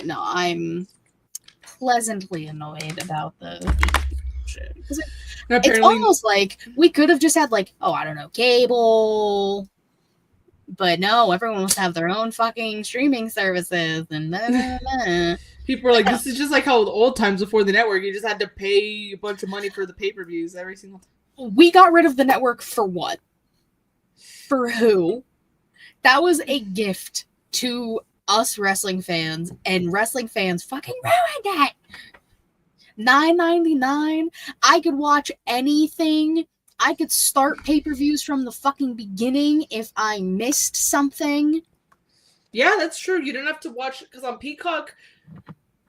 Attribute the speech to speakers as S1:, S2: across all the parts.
S1: no, I'm pleasantly annoyed about the shit. It's almost like we could have just had like, oh, I don't know, cable. But no, everyone wants to have their own fucking streaming services and
S2: people are like, this is just like how the old times before the network, you just had to pay a bunch of money for the pay-per-views every single time.
S1: We got rid of the network for what? For who? That was a gift to us wrestling fans, and wrestling fans fucking ruined it. $9.99. I could watch anything. I could start pay-per-views from the fucking beginning if I missed something.
S2: Yeah, that's true. You didn't have to watch, because on Peacock,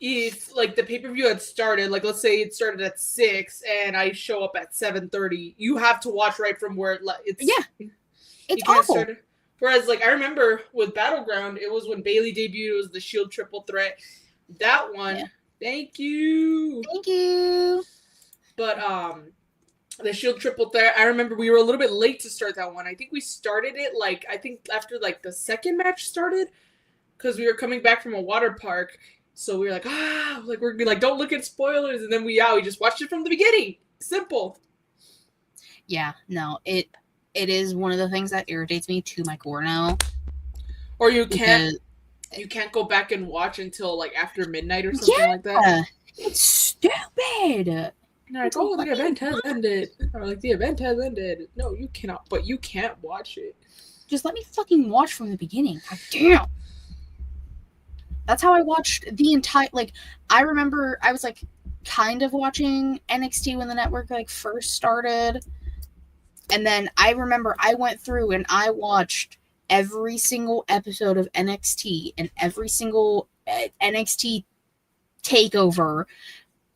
S2: if like the pay-per-view had started, like let's say it started at 6 and I show up at 7:30, you have to watch right from where it's
S1: awful.
S2: Whereas like I remember with Battleground, it was when Bayley debuted, it was the Shield triple threat. That one, thank you. But the Shield triple threat, I remember we were a little bit late to start that one. I think we started it like after like the second match started, because we were coming back from a water park. So we were like, we're like, don't look at spoilers, and then we just watched it from the beginning. Simple.
S1: Yeah, no, it is one of the things that irritates me to my core now.
S2: Or you can't go back and watch until like after midnight or something like that.
S1: It's stupid.
S2: Like, the event has ended. Or like, the event has ended. No, you cannot. But you can't watch it.
S1: Just let me fucking watch from the beginning. God damn. That's how I watched the entire, like, I remember I was like kind of watching NXT when the network like first started. And then I remember I went through and I watched every single episode of NXT and every single NXT takeover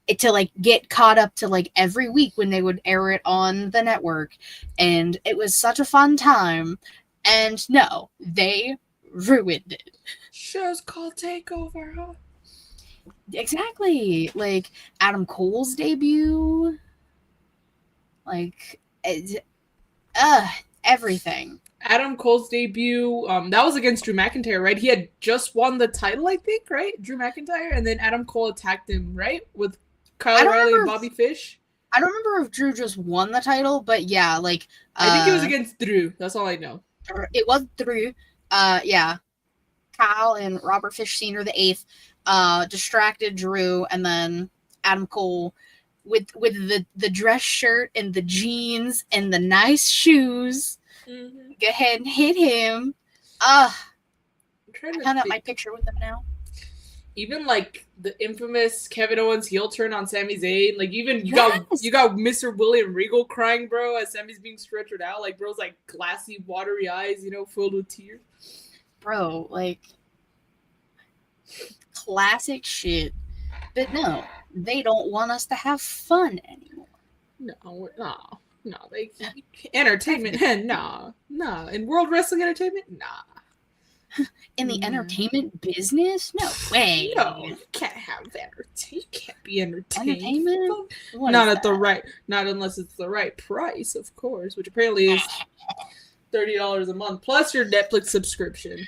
S1: to like get caught up to like every week when they would air it on the network. And it was such a fun time. And no, they ruined it.
S2: Show's called Takeover, huh?
S1: Exactly. Like Adam Cole's debut. Like everything.
S2: Adam Cole's debut, that was against Drew McIntyre, right? He had just won the title, I think, right? Drew McIntyre, and then Adam Cole attacked him, right? With Kyle O'Reilly and Bobby Fish.
S1: I don't remember if Drew just won the title, but yeah, like
S2: I think it was against Drew. That's all I know.
S1: It was Drew. Yeah. Kyle and Robert Fish Sr. the 8th distracted Drew, and then Adam Cole with the dress shirt and the jeans and the nice shoes. Mm-hmm. Go ahead and hit him. I found out my picture with him now.
S2: Even like the infamous Kevin Owens heel turn on Sami Zayn, like even you got Mr. William Regal crying, bro, as Sami's being stretchered out. Like bro's like glassy, watery eyes, filled with tears.
S1: Bro, like classic shit. But no, they don't want us to have fun anymore.
S2: No, they entertainment. No. In World Wrestling Entertainment, nah.
S1: In the entertainment business, no way.
S2: No, you can't have entertainment. You can't be entertained.
S1: Entertainment?
S2: Not unless it's the right price, of course, which apparently is $30 a month plus your Netflix subscription.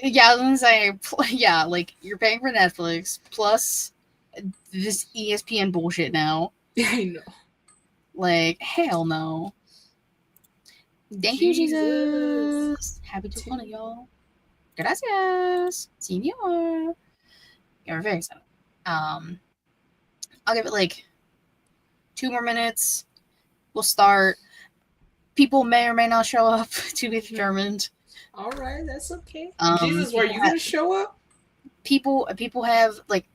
S1: Yeah, I was gonna say, yeah, like you're paying for Netflix plus this ESPN bullshit now.
S2: I know.
S1: Like, hell no. Thank you, Jesus. Happy to one of y'all. Gracias. Senor. You're very excited. I'll give it like 2 more minutes. We'll start. People may or may not show up to be determined.
S2: All right, that's okay. Jesus, were you gonna show up?
S1: People have like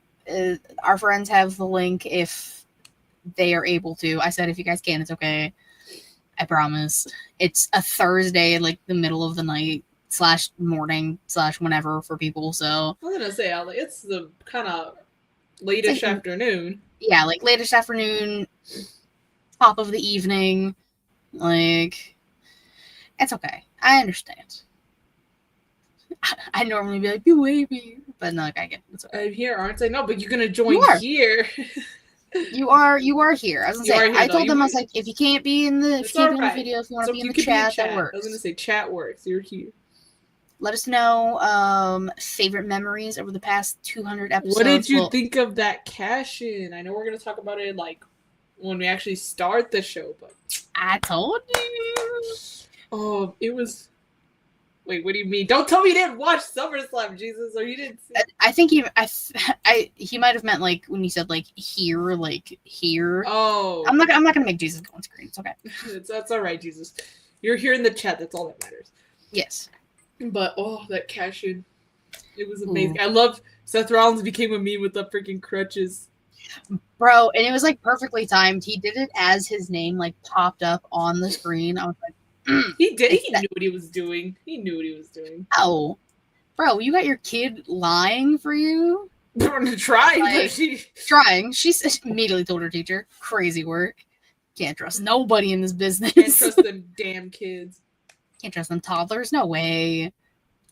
S1: our friends have the link if they are able to. I said if you guys can, it's okay. I promise. It's a Thursday, like the middle of the night / morning / whenever for people. So
S2: I was gonna say it's the kind of late-ish afternoon.
S1: Yeah, like late-ish afternoon, top of the evening. Like it's okay. I understand. I normally be like, you wavy, but no, I get it. It's okay.
S2: I'm here, aren't I? No, but you're gonna join here.
S1: You are here. I was gonna say, I told them, I was like, if you can't be in the video, if you want to be in the chat, that works.
S2: I was gonna say, chat works. You're here.
S1: let us know favorite memories over the past 200 episodes.
S2: What did you think of that cash-in? I know we're going to talk about it like when we actually start the show, but
S1: I told you.
S2: Oh, it was... Wait, what do you mean? Don't tell me you didn't watch SummerSlam, Jesus, or you didn't see...
S1: I think he might have meant like when you said like here, like here.
S2: Oh.
S1: I'm not gonna make Jesus go on screen. It's okay.
S2: That's all right, Jesus. You're here in the chat. That's all that matters.
S1: Yes.
S2: But that cash-in, it was amazing. Ooh. I love Seth Rollins became a meme with the freaking crutches.
S1: Bro, and it was like perfectly timed. He did it as his name like popped up on the screen. I was like,
S2: he did. He knew what he was doing. He knew what he was doing.
S1: Oh, bro, you got your kid lying for you?
S2: Trying.
S1: Like, trying. She immediately told her teacher, crazy work. Can't trust nobody in this business.
S2: Can't trust them damn kids.
S1: Can't trust them toddlers. No way.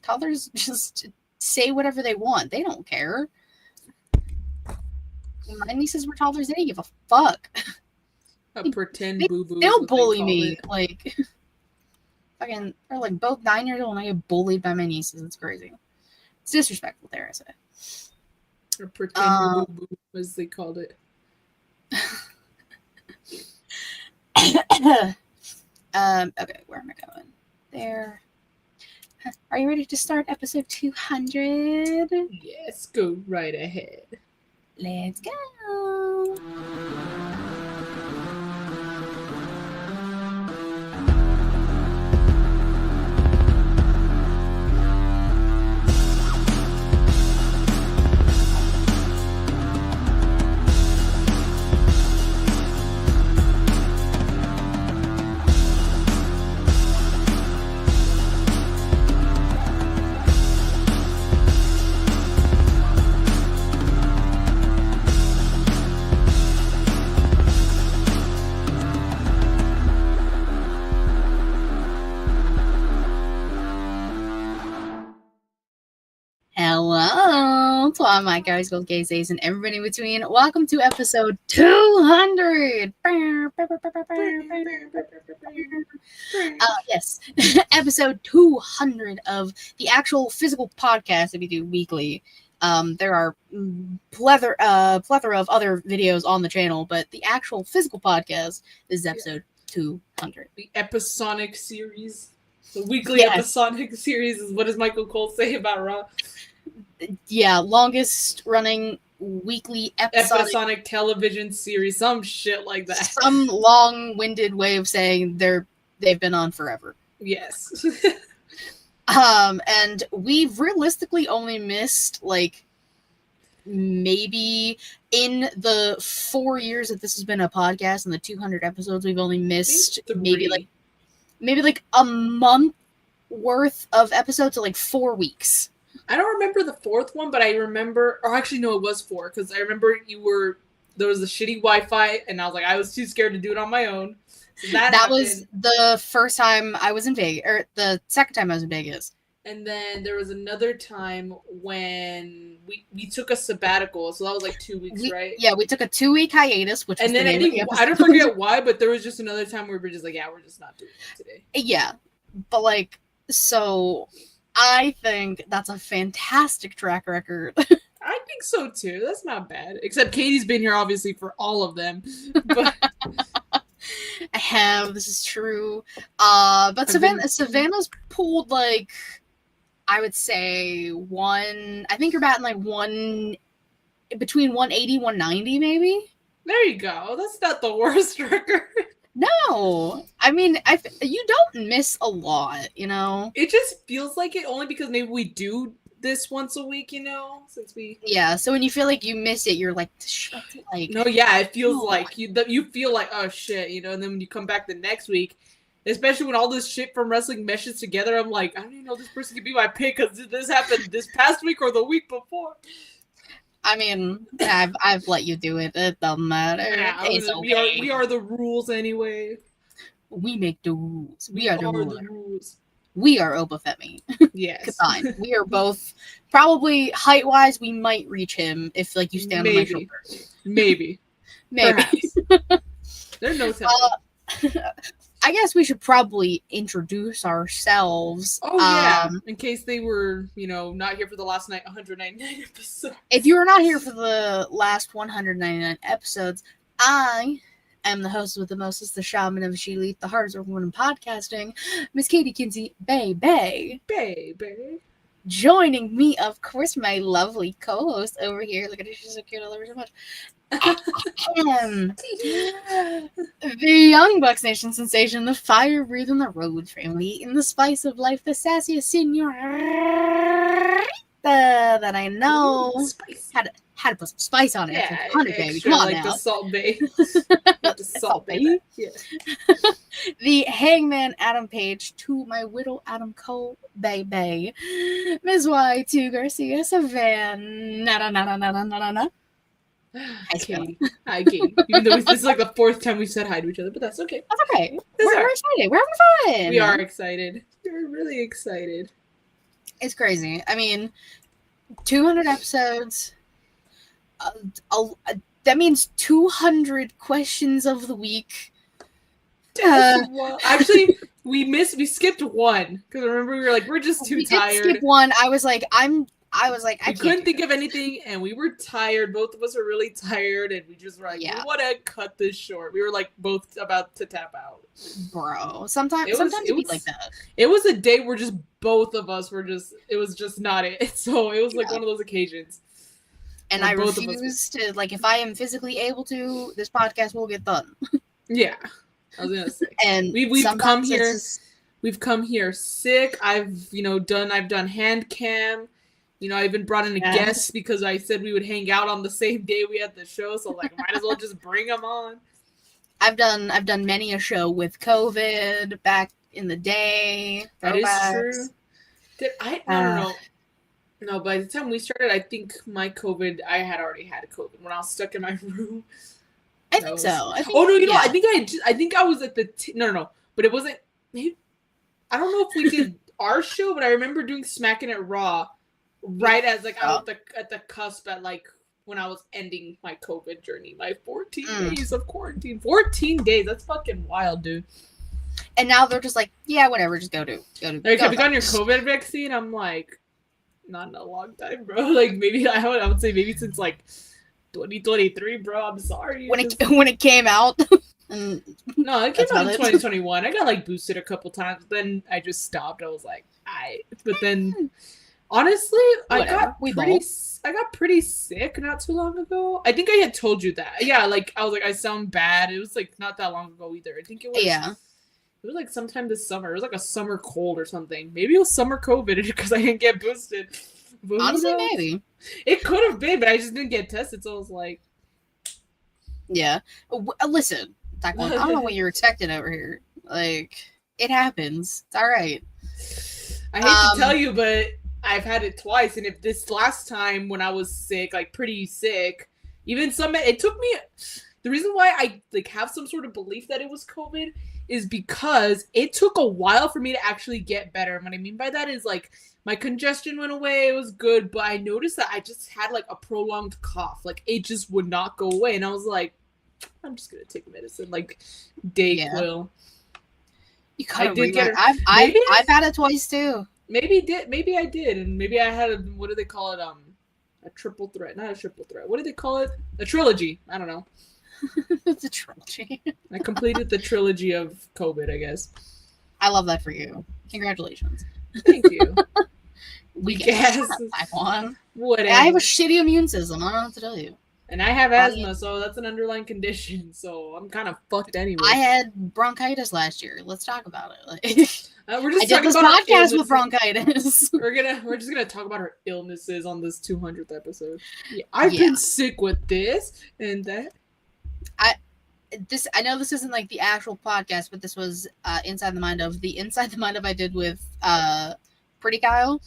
S1: Toddlers just say whatever they want. They don't care. When my nieces were toddlers, they didn't give a fuck.
S2: A pretend boo-boo.
S1: They'll bully me. Like... Fucking, they're like both 9 years old and I get bullied by my nieces. It's crazy. It's disrespectful, there I say.
S2: Or pretend boo, as they called it.
S1: Okay, where am I going? There. Are you ready to start episode 200?
S2: Yes, go right ahead.
S1: Let's go. Hello to all my guys, gold gays, and everybody in between. Welcome to episode 200. Yes, episode 200 of the actual physical podcast that we do weekly. There are plethora of other videos on the channel, but the actual physical podcast is episode 200.
S2: The Episonic series. The weekly Episonic series is what does Michael Cole say about Raw?
S1: Yeah, longest running weekly
S2: episodic television series, some shit like that.
S1: Some long-winded way of saying they've been on forever.
S2: Yes.
S1: And we've realistically only missed like maybe in the 4 years that this has been a podcast and the 200 episodes, we've only missed maybe like a month worth of episodes, so like 4 weeks.
S2: I don't remember the fourth one, but I remember, or actually no, it was 4, because I remember there was a shitty Wi-Fi, and I was too scared to do it on my own. So that
S1: was the first time I was in Vegas, or the second time I was in Vegas.
S2: And then there was another time when we took a sabbatical, so that was like 2 weeks, right?
S1: Yeah, we took a 2-week hiatus, which
S2: and
S1: was
S2: then I don't forget why, but there was just another time where we were just like, yeah, we're just not doing that today.
S1: Yeah, but like, so I think that's a fantastic track record.
S2: I think so too. That's not bad. Except Katie's been here obviously for all of them. But
S1: I have. This is true. But Savannah's pulled like, I would say I think you're batting like between 180, 190 maybe.
S2: There you go. That's not the worst record.
S1: No, I mean, you don't miss a lot, you know?
S2: It just feels like it only because maybe we do this once a week, you know?
S1: Yeah, so when you feel like you miss it, you're like, shit, like...
S2: No, yeah, it feels like, you feel like, oh shit, you know? And then when you come back the next week, especially when all this shit from wrestling meshes together, I'm like, I don't even know if this person could be my pick because this happened this past week or the week before.
S1: I mean, I've let you do it. It doesn't matter.
S2: Yeah,
S1: it's okay.
S2: We are the rules anyway.
S1: We make the rules. We are the
S2: rules.
S1: We are Obafemi.
S2: Yes.
S1: Combined. We are both probably height-wise. We might reach him if like you stand on my shoulder.
S2: Maybe.
S1: Maybe.
S2: There's no telling.
S1: I guess we should probably introduce ourselves.
S2: Oh, yeah. In case they were, not here for the last 199 episodes.
S1: If you were not here for the last 199 episodes, I am the host with the mostest, the shaman of Sheelith, the hardest working woman in podcasting, Miss Katie Kinsey, Baby. Joining me, of course, my lovely co-host over here. Look at her, she's so cute. I love her so much. The Young Bucks Nation sensation, the fire breathing, the road family, eating the spice of life, the sassiest senorita that I know. Had to put some spice on it.
S2: Yeah,
S1: 100, baby. Come on now.
S2: The Salt Bay. The Salt Bay. Yeah.
S1: The Hangman Adam Page to my widow Adam Cole, baby. Ms. Y2 Garcia Savannah.
S2: Hi, Katie. Hi, Katie. Even though this is like the fourth time we've said hi to each other, but that's okay.
S1: That's okay. We're excited. We're having fun.
S2: We are excited. We're really excited.
S1: It's crazy. I mean, 200 episodes. That means 200 questions of the week.
S2: Actually, we skipped one because remember we were like, we're just too tired.
S1: Skip one. I was like, I
S2: couldn't think of anything, and we were tired. Both of us are really tired, and we just were like, we want to cut this short. We were like both about to tap out,
S1: bro. Sometimes it was like that.
S2: It was a day where just both of us were just. It was just not it. So it was like one of those occasions.
S1: And I refuse to, like, if I am physically able to, this podcast will get done.
S2: Yeah, I was gonna say.
S1: And
S2: we've come here. We've come here sick. I've done hand cam. I even brought in a guest because I said we would hang out on the same day we had the show. So like, might as well just bring them on.
S1: I've done many a show with COVID back in the day.
S2: That is true. I don't know. No, by the time we started, I think I had already had COVID when I was stuck in my room.
S1: I think so.
S2: I think I was at the no, but it wasn't. Maybe, I don't know if we did our show, but I remember doing Smacking It Raw, right as like I was at the cusp at like when I was ending my COVID journey, my 14 days of quarantine. 14 days. That's fucking wild, dude.
S1: And now they're just like, yeah, whatever, just go do.
S2: Have you gotten your COVID vaccine? I'm like, not in a long time, bro. Like maybe I would say maybe since like 2023, bro. I'm sorry.
S1: When it came out.
S2: No, it came out in 2021. I got like boosted a couple times, then I just stopped. I was like, but then honestly, I got pretty sick not too long ago. I think I had told you that. Yeah, like I was like, I sound bad. It was like not that long ago either. I think it was.
S1: Yeah.
S2: It was like sometime this summer. It was like a summer cold or something. Maybe it was summer COVID because I didn't get boosted. But
S1: honestly, maybe.
S2: It could have been, but I just didn't get tested, so I was like...
S1: Yeah. Listen, I don't know what you're expecting over here. Like, it happens. It's all right.
S2: I hate to tell you, but I've had it twice, and if this last time when I was sick, like pretty sick, it took me... The reason why I like have some sort of belief that it was COVID is because it took a while for me to actually get better. And what I mean by that is like my congestion went away, it was good, but I noticed that I just had like a prolonged cough. Like it just would not go away. And I was like, I'm just gonna take medicine, like Dayquil.
S1: You kind of I've had it twice too.
S2: Maybe I did, and maybe I had what do they call it? A triple threat, not a triple threat. What do they call it? A trilogy. I don't know.
S1: It's a trilogy.
S2: I completed the trilogy of COVID, I guess.
S1: I love that for you. Congratulations.
S2: Thank you.
S1: We guess. One.
S2: Whatever.
S1: I have a shitty immune system. I don't know what to tell you.
S2: And I have asthma, so that's an underlying condition. So I'm kind of fucked anyway.
S1: I had bronchitis last year. Let's talk about it.
S2: We're just
S1: I did this podcast with bronchitis.
S2: We're just gonna talk about our illnesses on this 200th episode. Yeah, I've been sick with this and that.
S1: I know this isn't like the actual podcast, but this was Inside the Mind of I did with Pretty Kyle.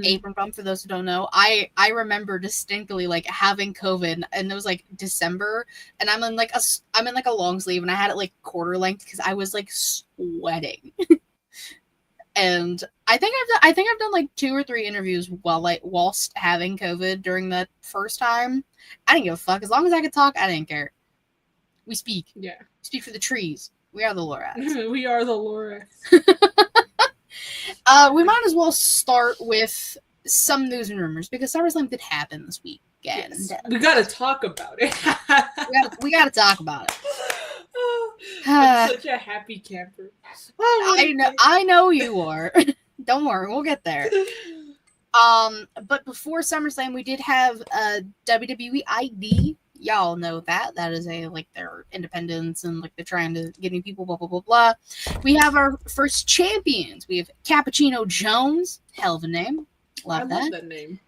S1: Apron Bump, for those who don't know. I remember distinctly like having COVID, and it was like December, and I'm in like a long sleeve, and I had it like quarter length because I was like sweating. And I think I've done like 2 or 3 interviews whilst having COVID during that first time. I didn't give a fuck. As long as I could talk, I didn't care. We speak.
S2: Yeah.
S1: Speak for the trees. We are the Lorax.
S2: We are the Lorax.
S1: We might as well start with some news and rumors because SummerSlam did happen this weekend.
S2: Yes. We gotta talk about it.
S1: we gotta talk about it.
S2: I'm such a happy camper.
S1: I know you are. Don't worry, we'll get there. But before SummerSlam, we did have a WWE ID. Y'all know that. That is their independence and they're trying to get new people, blah, blah, blah, blah. We have our first champions. We have Cappuccino Jones. Hell of a name. Love that
S2: name.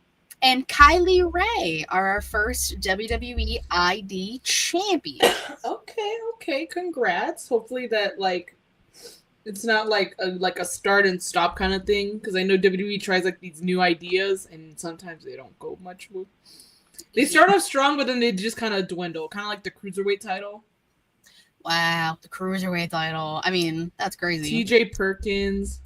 S1: And Kylie Ray are our first WWE ID champion.
S2: Okay. Congrats. Hopefully that, it's not like a start and stop kind of thing. Because I know WWE tries, these new ideas. And sometimes they don't go much with. They start off strong, but then they just kind of dwindle. Kind of like the Cruiserweight title.
S1: Wow, the Cruiserweight title. I mean, that's crazy.
S2: TJ Perkins.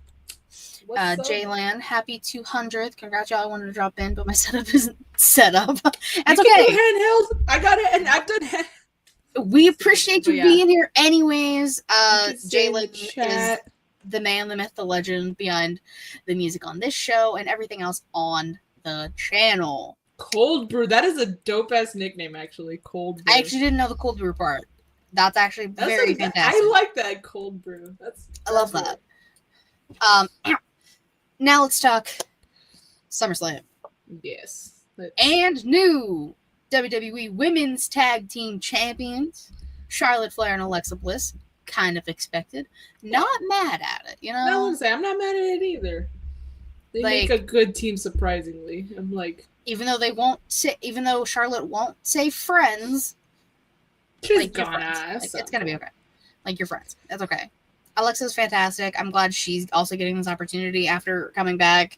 S1: Jaylan, happy 200th. Congrats, y'all. I wanted to drop in, but my setup isn't set up. That's okay.
S2: Handheld. I got it, and I've done
S1: We appreciate you being here anyways. Jaylan is the man, the myth, the legend behind the music on this show and everything else on the channel.
S2: Cold Brew. That is a dope-ass nickname, actually. Cold Brew.
S1: I actually didn't know the Cold Brew part. That's actually very fantastic.
S2: I like that Cold Brew.
S1: I love that. Now let's talk SummerSlam.
S2: Yes.
S1: And new WWE Women's Tag Team Champions, Charlotte Flair and Alexa Bliss. Kind of expected. Not mad at it, you know?
S2: I was say I'm not mad at it either. They make a good team, surprisingly. I'm like...
S1: Even though Charlotte won't say friends,
S2: she's gonna.
S1: It's gonna be okay. You're friends. That's okay. Alexa's fantastic. I'm glad she's also getting this opportunity after coming back.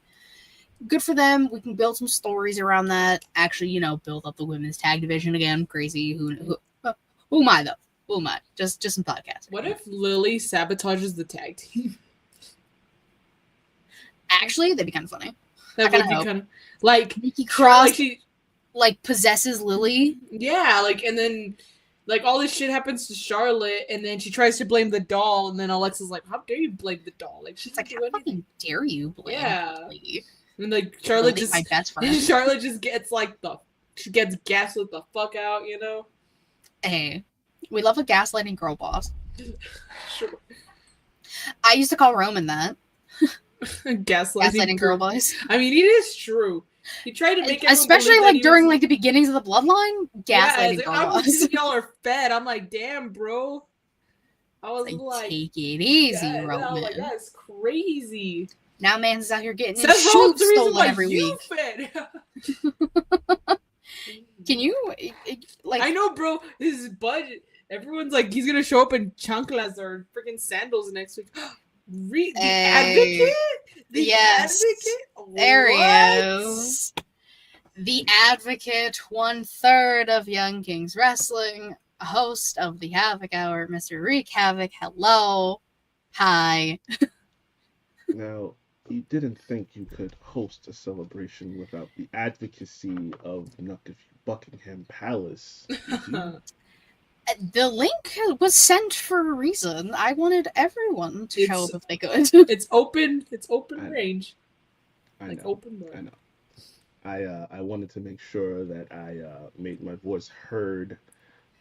S1: Good for them. We can build some stories around that. Actually, build up the women's tag division again. Crazy. Who am I though? Who am I? Just some podcasts.
S2: What if Lily sabotages the tag team?
S1: Actually, that'd be kind of funny.
S2: That would be kind of
S1: Nikki Cross possesses Lily.
S2: Yeah, and then all this shit happens to Charlotte, and then she tries to blame the doll, and then Alexa's like, "How dare you blame the doll?" She's
S1: like, "How fucking dare you blame?" Lily?
S2: And Charlotte
S1: just my best friend.
S2: Charlotte just gets she gets gaslit the fuck out,
S1: Hey, we love a gaslighting girl boss.
S2: Sure.
S1: I used to call Roman that.
S2: Gaslighting
S1: girl boss.
S2: I mean, it is true. He tried to make it,
S1: especially during the beginnings of the bloodline. Gaslighting girl boss.
S2: Y'all are fed. I'm like, damn, bro. I was
S1: take it easy, Roman.
S2: I was like, that's crazy.
S1: Now man's out here getting his shoes stolen every week. Can you
S2: I know, bro. His budget. Everyone's like, he's gonna show up in chanclas or freaking sandals next week. The Advocate? Advocate?
S1: There he is. The Advocate, 1/3 of Young Kings Wrestling, host of the Havoc Hour, Mr. Wreak Havoc. Hello. Hi.
S3: Now, you didn't think you could host a celebration without the advocacy of Buckingham Palace.
S1: The link was sent for a reason. I wanted everyone to show up if they could.
S2: It's open range.
S3: I know.
S2: Open door.
S3: I know. I wanted to make sure that I made my voice heard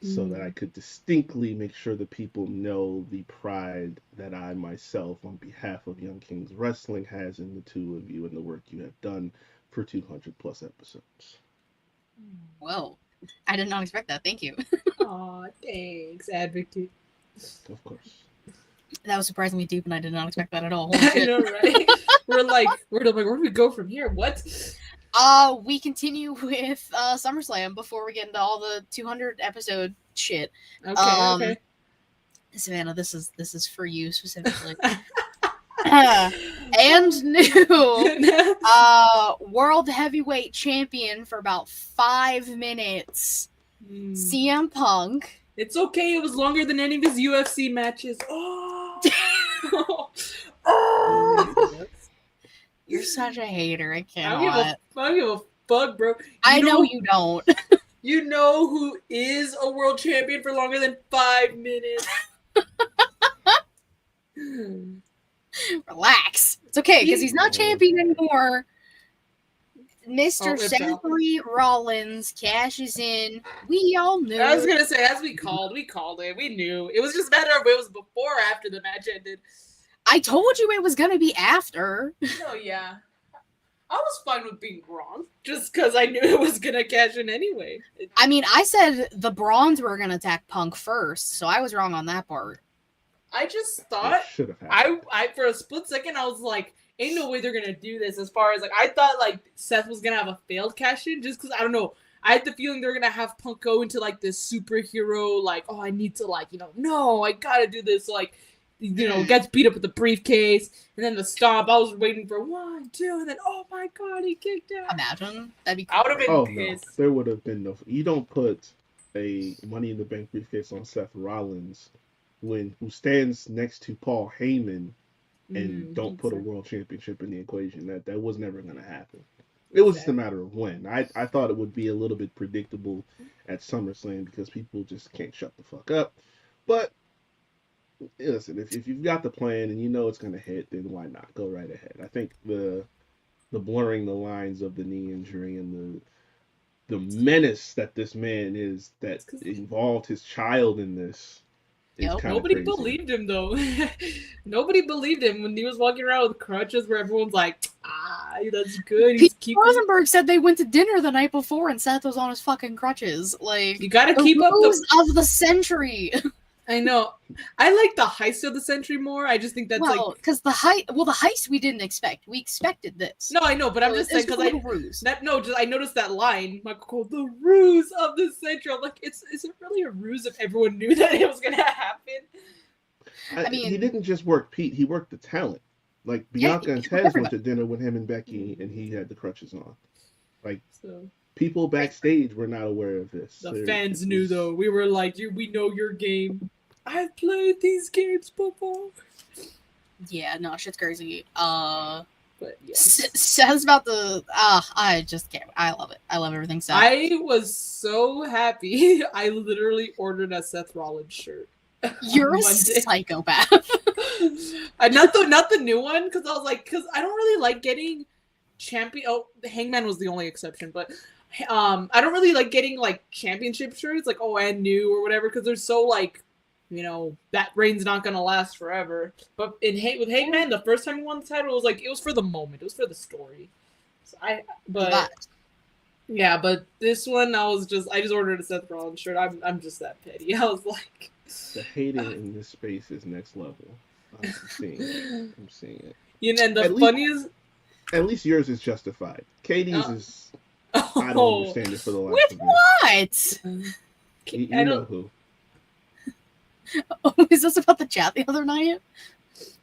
S3: so that I could distinctly make sure the people know the pride that I myself, on behalf of Young Kings Wrestling, has in the two of you and the work you have done for 200 plus episodes.
S1: Whoa. I did not expect that. Thank you.
S2: Aw, thanks, Advocate.
S3: Of course.
S1: That was surprisingly deep, and I did not expect that at all.
S2: I know, right? We're like, where do we go from here? What?
S1: We continue with SummerSlam before we get into all the 200 episode shit.
S2: Okay.
S1: Savannah, this is for you specifically. And new world heavyweight champion for about 5 minutes, CM Punk.
S2: It's okay. It was longer than any of his UFC matches. Oh.
S1: You're such a hater. I cannot.
S2: I don't give a fuck, bro.
S1: I know you don't.
S2: You know who is a world champion for longer than 5 minutes?
S1: Relax. It's okay because he's not champion anymore. Mr. Seth Rollins cashes in. We all knew.
S2: I was gonna say, as we called it. We knew. It was just a matter of it was before or after the match ended.
S1: I told you it was gonna be after.
S2: Oh yeah. I was fine with being wrong, just because I knew it was gonna cash in anyway.
S1: I mean, I said the Brawns were gonna attack Punk first, so I was wrong on that part.
S2: I just thought I for a split second I was like, ain't no way they're gonna do this. As far as like, I thought like Seth was gonna have a failed cash in, just because I don't know. I had the feeling they're gonna have Punk go into like this superhero, like, oh, I need to like, no, I gotta do this, like. Gets beat up with the briefcase, and then the stomp. I was waiting for 1, 2, and then oh my god, he kicked out.
S1: Imagine that'd be.
S2: I would have been pissed.
S3: No, there would have been no. You don't put a Money in the Bank briefcase on Seth Rollins, who stands next to Paul Heyman, and don't put a world championship in the equation. That was never going to happen. It was just a matter of when. I thought it would be a little bit predictable at SummerSlam because people just can't shut the fuck up, but. Listen, if you've got the plan and you know it's going to hit, then why not? Go right ahead. I think the blurring the lines of the knee injury and the menace that this man is that involved his child in this is kind of
S2: nobody believed him, though. Nobody believed him when he was walking around with crutches where everyone's like, that's good.
S1: Pete Rosenberg said they went to dinner the night before and Seth was on his fucking crutches. Like,
S2: you got to keep up
S1: the of the century.
S2: I know. I like the heist of the century more. I just think that's
S1: because the heist we didn't expect. We expected this.
S2: No, I know, but I'm just saying because I noticed that line, Michael, the ruse of the century. I'm like, is it really a ruse if everyone knew that it was gonna happen?
S3: I mean, he didn't just work Pete; he worked the talent. Like Bianca and Tez went to dinner with him and Becky, and he had the crutches on. Like people backstage were not aware of this.
S2: The fans knew, though. We were like, we know your game. I've played these games before.
S1: Yeah, no, shit's crazy.
S2: But yes.
S1: Says about the I just can't. I love it. I love everything. Seth.
S2: I was so happy. I literally ordered a Seth Rollins shirt.
S1: You're a psychopath.
S2: Not the new one, because I was like, because I don't really like getting champion. Oh, the Hangman was the only exception, but I don't really like getting like championship shirts, like and new or whatever, because they're so like. That reign's not gonna last forever. But with Hangman, the first time he won the title, it was for the moment. It was for the story. So but this one, I just ordered a Seth Rollins shirt. I'm just that petty. I was like,
S3: the hating in this space is next level. I'm seeing it.
S2: And the funniest,
S3: at least yours is justified. Katie's is. I don't understand it for the life
S1: with
S3: of me.
S1: What?
S3: You know who.
S1: Oh, is this about the chat the other night?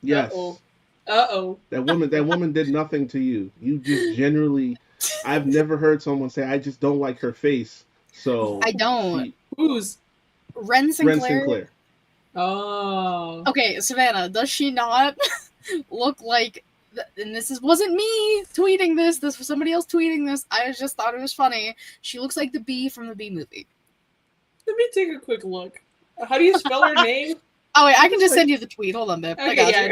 S3: Yes.
S2: Uh-oh.
S3: That woman did nothing to you. You just generally. I've never heard someone say, "I just don't like her face." So
S1: I don't.
S2: Who's
S1: Ren Sinclair?
S2: Oh.
S1: Okay, Savannah, does she not look like? And wasn't me tweeting this. This was somebody else tweeting this. I just thought it was funny. She looks like the bee from the Bee Movie.
S2: Let me take a quick look. How do you spell her name?
S1: Oh wait, I can just send you the tweet. Hold on, babe.
S2: Okay,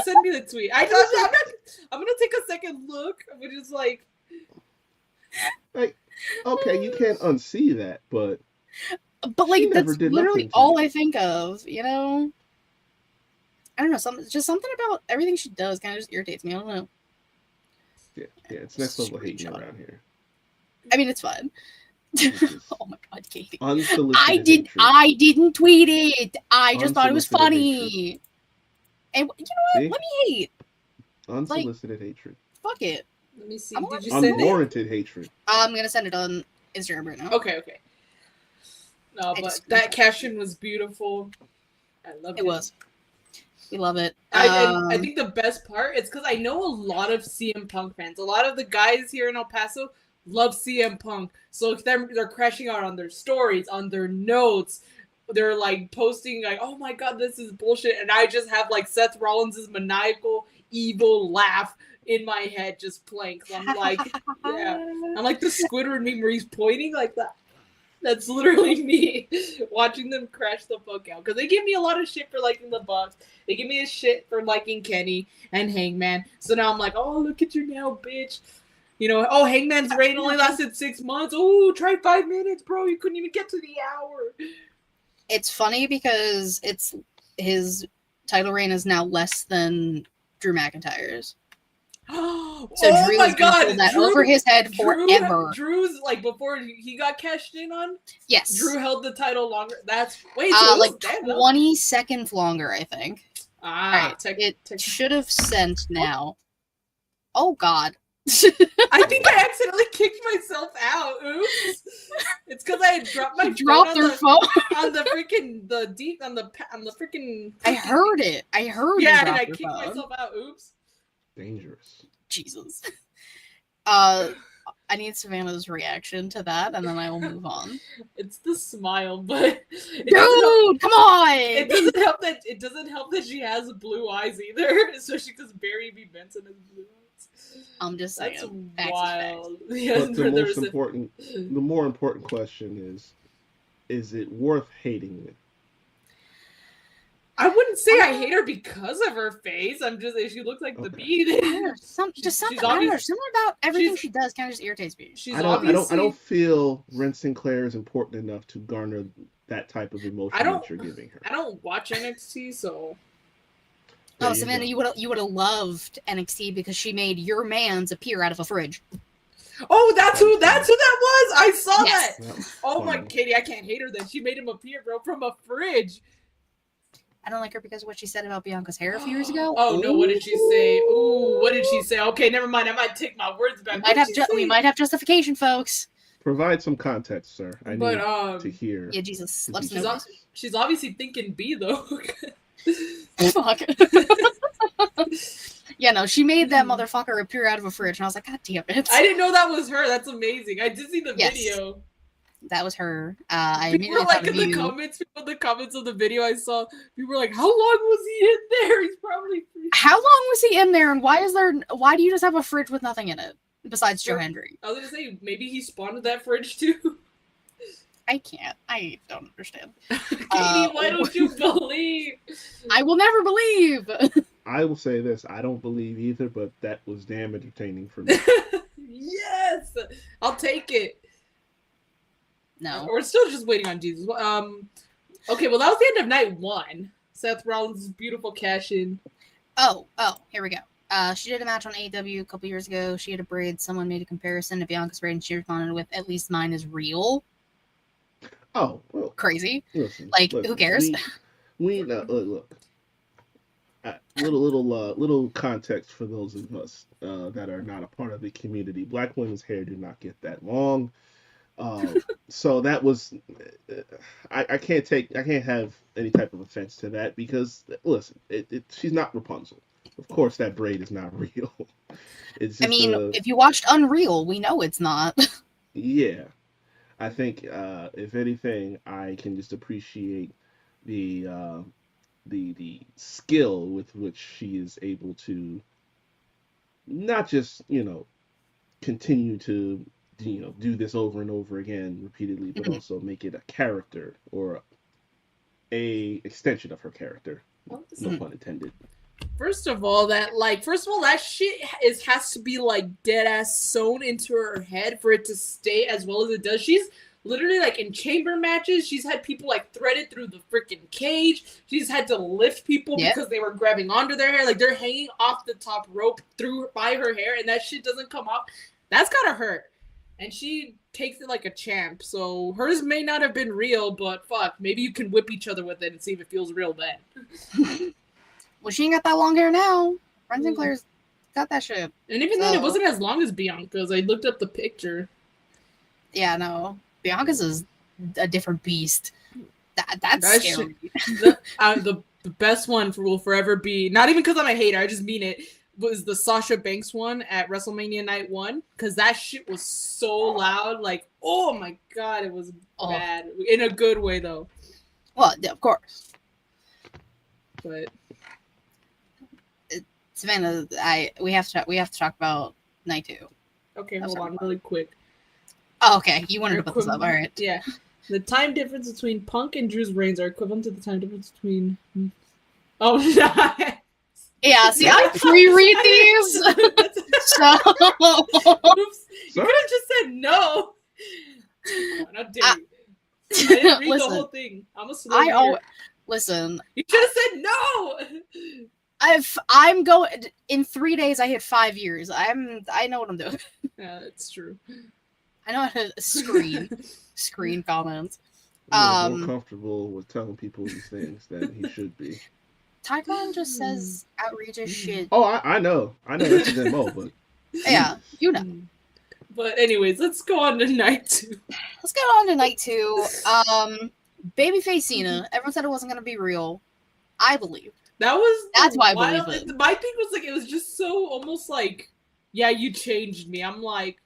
S2: send me the tweet. I'm gonna take a second look. I'm just like,
S3: okay, you can't unsee that, but
S1: like that's literally all I think of. I don't know. Something about everything she does kind of just irritates me. I don't know.
S3: Yeah, it's next level hating around here.
S1: I mean, it's fun. Oh my god, Katie!
S3: I
S1: didn't tweet it. I just thought it was funny. And you know what? Let me hate.
S3: Unsolicited hatred.
S1: Fuck it.
S2: Let me see. Did you send it?
S3: Unwarranted hatred.
S1: I'm gonna send it on Instagram right now.
S2: Okay. No, but that cash-in was beautiful. I loved it.
S1: It was. We love it.
S2: I think the best part is because I know a lot of CM Punk fans. A lot of the guys here in El Paso love CM Punk, so if they're crashing out on their stories, on their notes, they're like posting like, "Oh my god, this is bullshit," and I just have like Seth Rollins' maniacal, evil laugh in my head just playing. Cause I'm like, yeah, I'm like the Squidward meme where he's pointing like that. That's literally me watching them crash the fuck out. Because they give me a lot of shit for liking the Bucks. They give me a shit for liking Kenny and Hangman. So now I'm like, oh, look at you now, bitch. You know, oh, Hangman's reign only lasted 6 months. Oh, try 5 minutes, bro. You couldn't even get to the hour.
S1: It's funny because his title reign is now less than Drew McIntyre's.
S2: So
S1: Drew my God, that Drew, over his head forever.
S2: Drew's like before he got cashed in on.
S1: Yes,
S2: Drew held the title longer. That's
S1: like 20 seconds longer, I think.
S2: Right.
S1: It should have sent now. Oh God.
S2: I think I accidentally kicked myself out. Oops! It's because I had dropped my phone on the freaking on the freaking.
S1: I heard it. I heard.
S2: Yeah, and I kicked myself out. Oops.
S3: Dangerous.
S1: Jesus. I need Savannah's reaction to that, and then I will move on.
S2: It's the smile, but
S1: dude, come on!
S2: It doesn't help that she has blue eyes either, especially because Barry B. Benson has blue eyes.
S1: I'm just saying.
S2: That's wild.
S3: Yeah, but the more important question is it worth hating it?
S2: I wouldn't say I hate her because of her face. I'm just she looks like the Bee.
S1: Something about everything she does kind of just irritates me.
S3: I don't feel Ren Sinclair is important enough to garner that type of emotion that you're giving her.
S2: I don't watch NXT, so.
S1: Oh, Savannah, you would have loved NXT because she made your man's appear out of a fridge.
S2: Oh, that's who that was. I saw that. Oh my, Katie, I can't hate her then. She made him appear, bro, from a fridge.
S1: I don't like her because of what she said about Bianca's hair a few years ago.
S2: Oh, no, what did she say? Ooh, what did she say? Okay, never mind. I might take my words back.
S1: We might have justification, folks.
S3: Provide some context, sir. I need to hear.
S1: Yeah, Jesus.
S2: She's obviously thinking B, though.
S1: Fuck. Yeah, no, she made that motherfucker appear out of a fridge, and I was like, God damn it.
S2: I didn't know that was her. That's amazing. I did see the video.
S1: That was her. I
S2: immediately thought of you. People in the comments of the video I saw, people were like, how long was he in there? He's probably free.
S1: How long was he in there, and why do you just have a fridge with nothing in it besides Joe Hendry?
S2: I was gonna say, maybe he spawned that fridge too.
S1: I can't. I don't understand.
S2: Katie, why don't you believe?
S1: I will never believe.
S3: I will say this. I don't believe either, but that was damn entertaining for me.
S2: Yes! I'll take it.
S1: No.
S2: We're still just waiting on Jesus. Okay, well, that was the end of night 1. Seth Rollins' beautiful cash-in.
S1: Oh, here we go. She did a match on AEW a couple years ago. She had a braid. Someone made a comparison to Bianca's braid, and she responded with, at least mine is real.
S3: Oh, well,
S1: crazy.
S3: Listen,
S1: who cares?
S3: We look. Little context for those of us that are not a part of the community. Black women's hair do not get that long. So that was, I can't have any type of offense to that because listen, she's not Rapunzel. Of course, that braid is not real. It's just,
S1: if you watched Unreal, we know it's not.
S3: Yeah, I think if anything, I can just appreciate the skill with which she is able to not just continue to do this over and over again repeatedly, but also make it a character or a extension of her character. No pun intended.
S2: First of all, that shit has to be like dead ass sewn into her head for it to stay as well as it does. She's literally like in chamber matches. She's had people like threaded through the freaking cage. She's had to lift people because they were grabbing onto their hair. Like they're hanging off the top rope by her hair, and that shit doesn't come off. That's gotta hurt. And she takes it like a champ. So hers may not have been real, but fuck, maybe you can whip each other with it and see if it feels real then.
S1: Well, she ain't got that long hair now. Ren Sinclair's got that shit.
S2: And even then, it wasn't as long as Bianca's. I looked up the picture.
S1: Yeah, no. Bianca's is a different beast. That's scary.
S2: The best one will forever be, not even because I'm a hater, I just mean it, was the Sasha Banks one at WrestleMania Night 1. Because that shit was so loud. Like, oh my God, it was bad. In a good way, though.
S1: Well, yeah, of course.
S2: But...
S1: Savannah, we have to talk about night 2.
S2: Okay, hold on really quick.
S1: Oh, okay. You wanted to put this up. All right.
S2: Yeah. The time difference between Punk and Drew's brains are equivalent to the time difference between. Oh, nice.
S1: Yeah, see, I pre-read these. So.
S2: Oops. You could have just said no. How dare you? I didn't read the whole thing. I'm a slow reader.
S1: Listen.
S2: You should have said no.
S1: I'm going in 3 days. I hit 5 years. I know what I'm doing.
S2: Yeah, that's true.
S1: I know how to screen comments.
S3: More comfortable with telling people these things than he should be.
S1: Tycon just says outrageous shit.
S3: Oh, I know that's his MO, but
S1: yeah, you know.
S2: But anyways, let's go on to night 2.
S1: Let's go on to night 2. Babyface Cena. Everyone said it wasn't gonna be real. I believe.
S2: That's
S1: why I believe it.
S2: My thing was like it was just so almost like, yeah, you changed me. I'm like,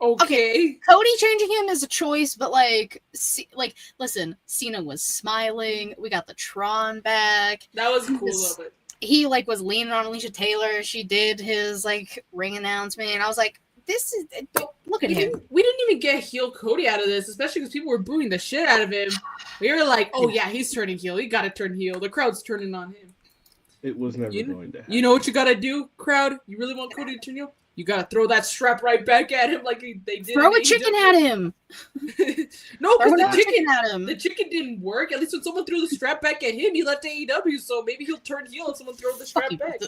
S2: okay.
S1: Cody changing him is a choice, but listen, Cena was smiling. We got the Tron back.
S2: That was cool of it.
S1: He was leaning on Alicia Taylor. She did his ring announcement. And I was like, this is look at him.
S2: We didn't even get heel Cody out of this, especially because people were booing the shit out of him. We were like, oh yeah, he's turning heel. He got to turn heel. The crowd's turning on him.
S3: It was never going to happen.
S2: You know what you got to do, crowd? You really want Cody to turn heel? You got to throw that strap right back at him like they did.
S1: Throw a chicken at him.
S2: No, because the chicken didn't work. At least when someone threw the strap back at him, he left AEW, so maybe he'll turn heel if someone throws the strap back.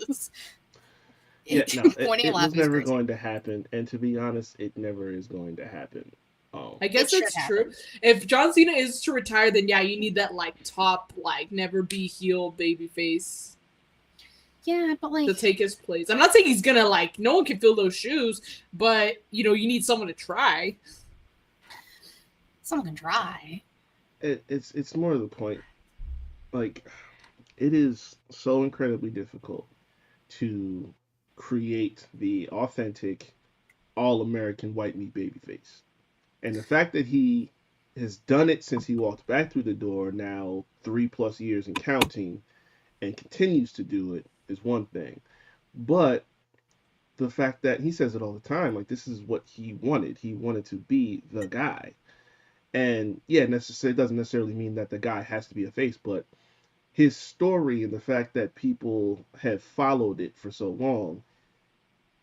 S3: Yeah, no, it was never going to happen. And to be honest, it never is going to happen.
S2: I guess it's true. If John Cena is to retire, then yeah, you need that top, never be heel babyface.
S1: Yeah, but
S2: to take his place. I'm not saying he's gonna no one can fill those shoes, but you need someone to try.
S1: Someone can try.
S3: It's more to the point. It is so incredibly difficult to create the authentic all-American white meat babyface. And the fact that he has done it since he walked back through the door, now 3+ years and counting, and continues to do it is one thing. But the fact that he says it all the time, this is what he wanted. He wanted to be the guy. And yeah, it doesn't necessarily mean that the guy has to be a face, but his story and the fact that people have followed it for so long,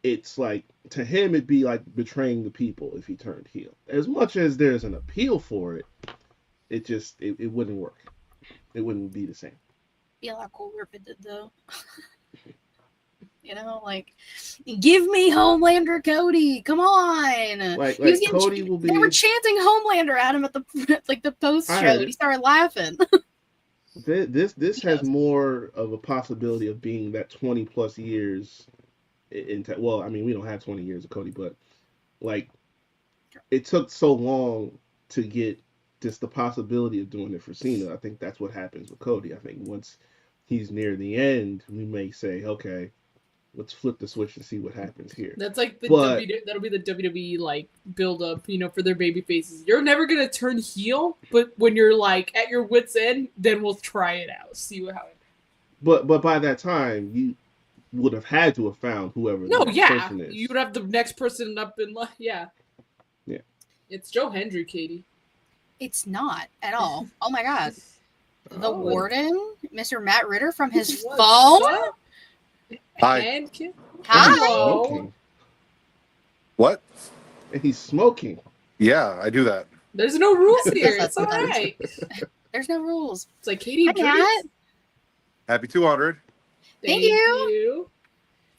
S3: it's to him it'd be like betraying the people if he turned heel. As much as there's an appeal for it, it wouldn't work. It wouldn't be the same.
S1: Be a lot cooler if it did though. Give me Homelander Cody. Come on.
S3: Cody will be.
S1: They were chanting Homelander at him at the post show. He started laughing.
S3: This has more of a possibility of being that 20+ years. Well, I mean, we don't have 20 years of Cody, but it took so long to get just the possibility of doing it for Cena. I think that's what happens with Cody. I think once he's near the end, we may say, okay, let's flip the switch and see what happens here.
S2: That's that'll be the WWE build up, for their baby faces. You're never gonna turn heel, but when you're at your wit's end, then we'll try it out, see how it.
S3: But by that time, you would have had to have found whoever the next person is.
S2: You would have the next person up in yeah. It's Joe Hendry, Katie.
S1: It's not at all. Oh my god. The Warden, Mr. Matt Ritter from his phone.
S4: Hi.
S1: Hi.
S4: What?
S3: And he's smoking.
S4: Yeah, I do that.
S2: There's no rules here. It's all right.
S1: There's no rules.
S2: It's Katie.
S4: Happy 200.
S1: Thank you.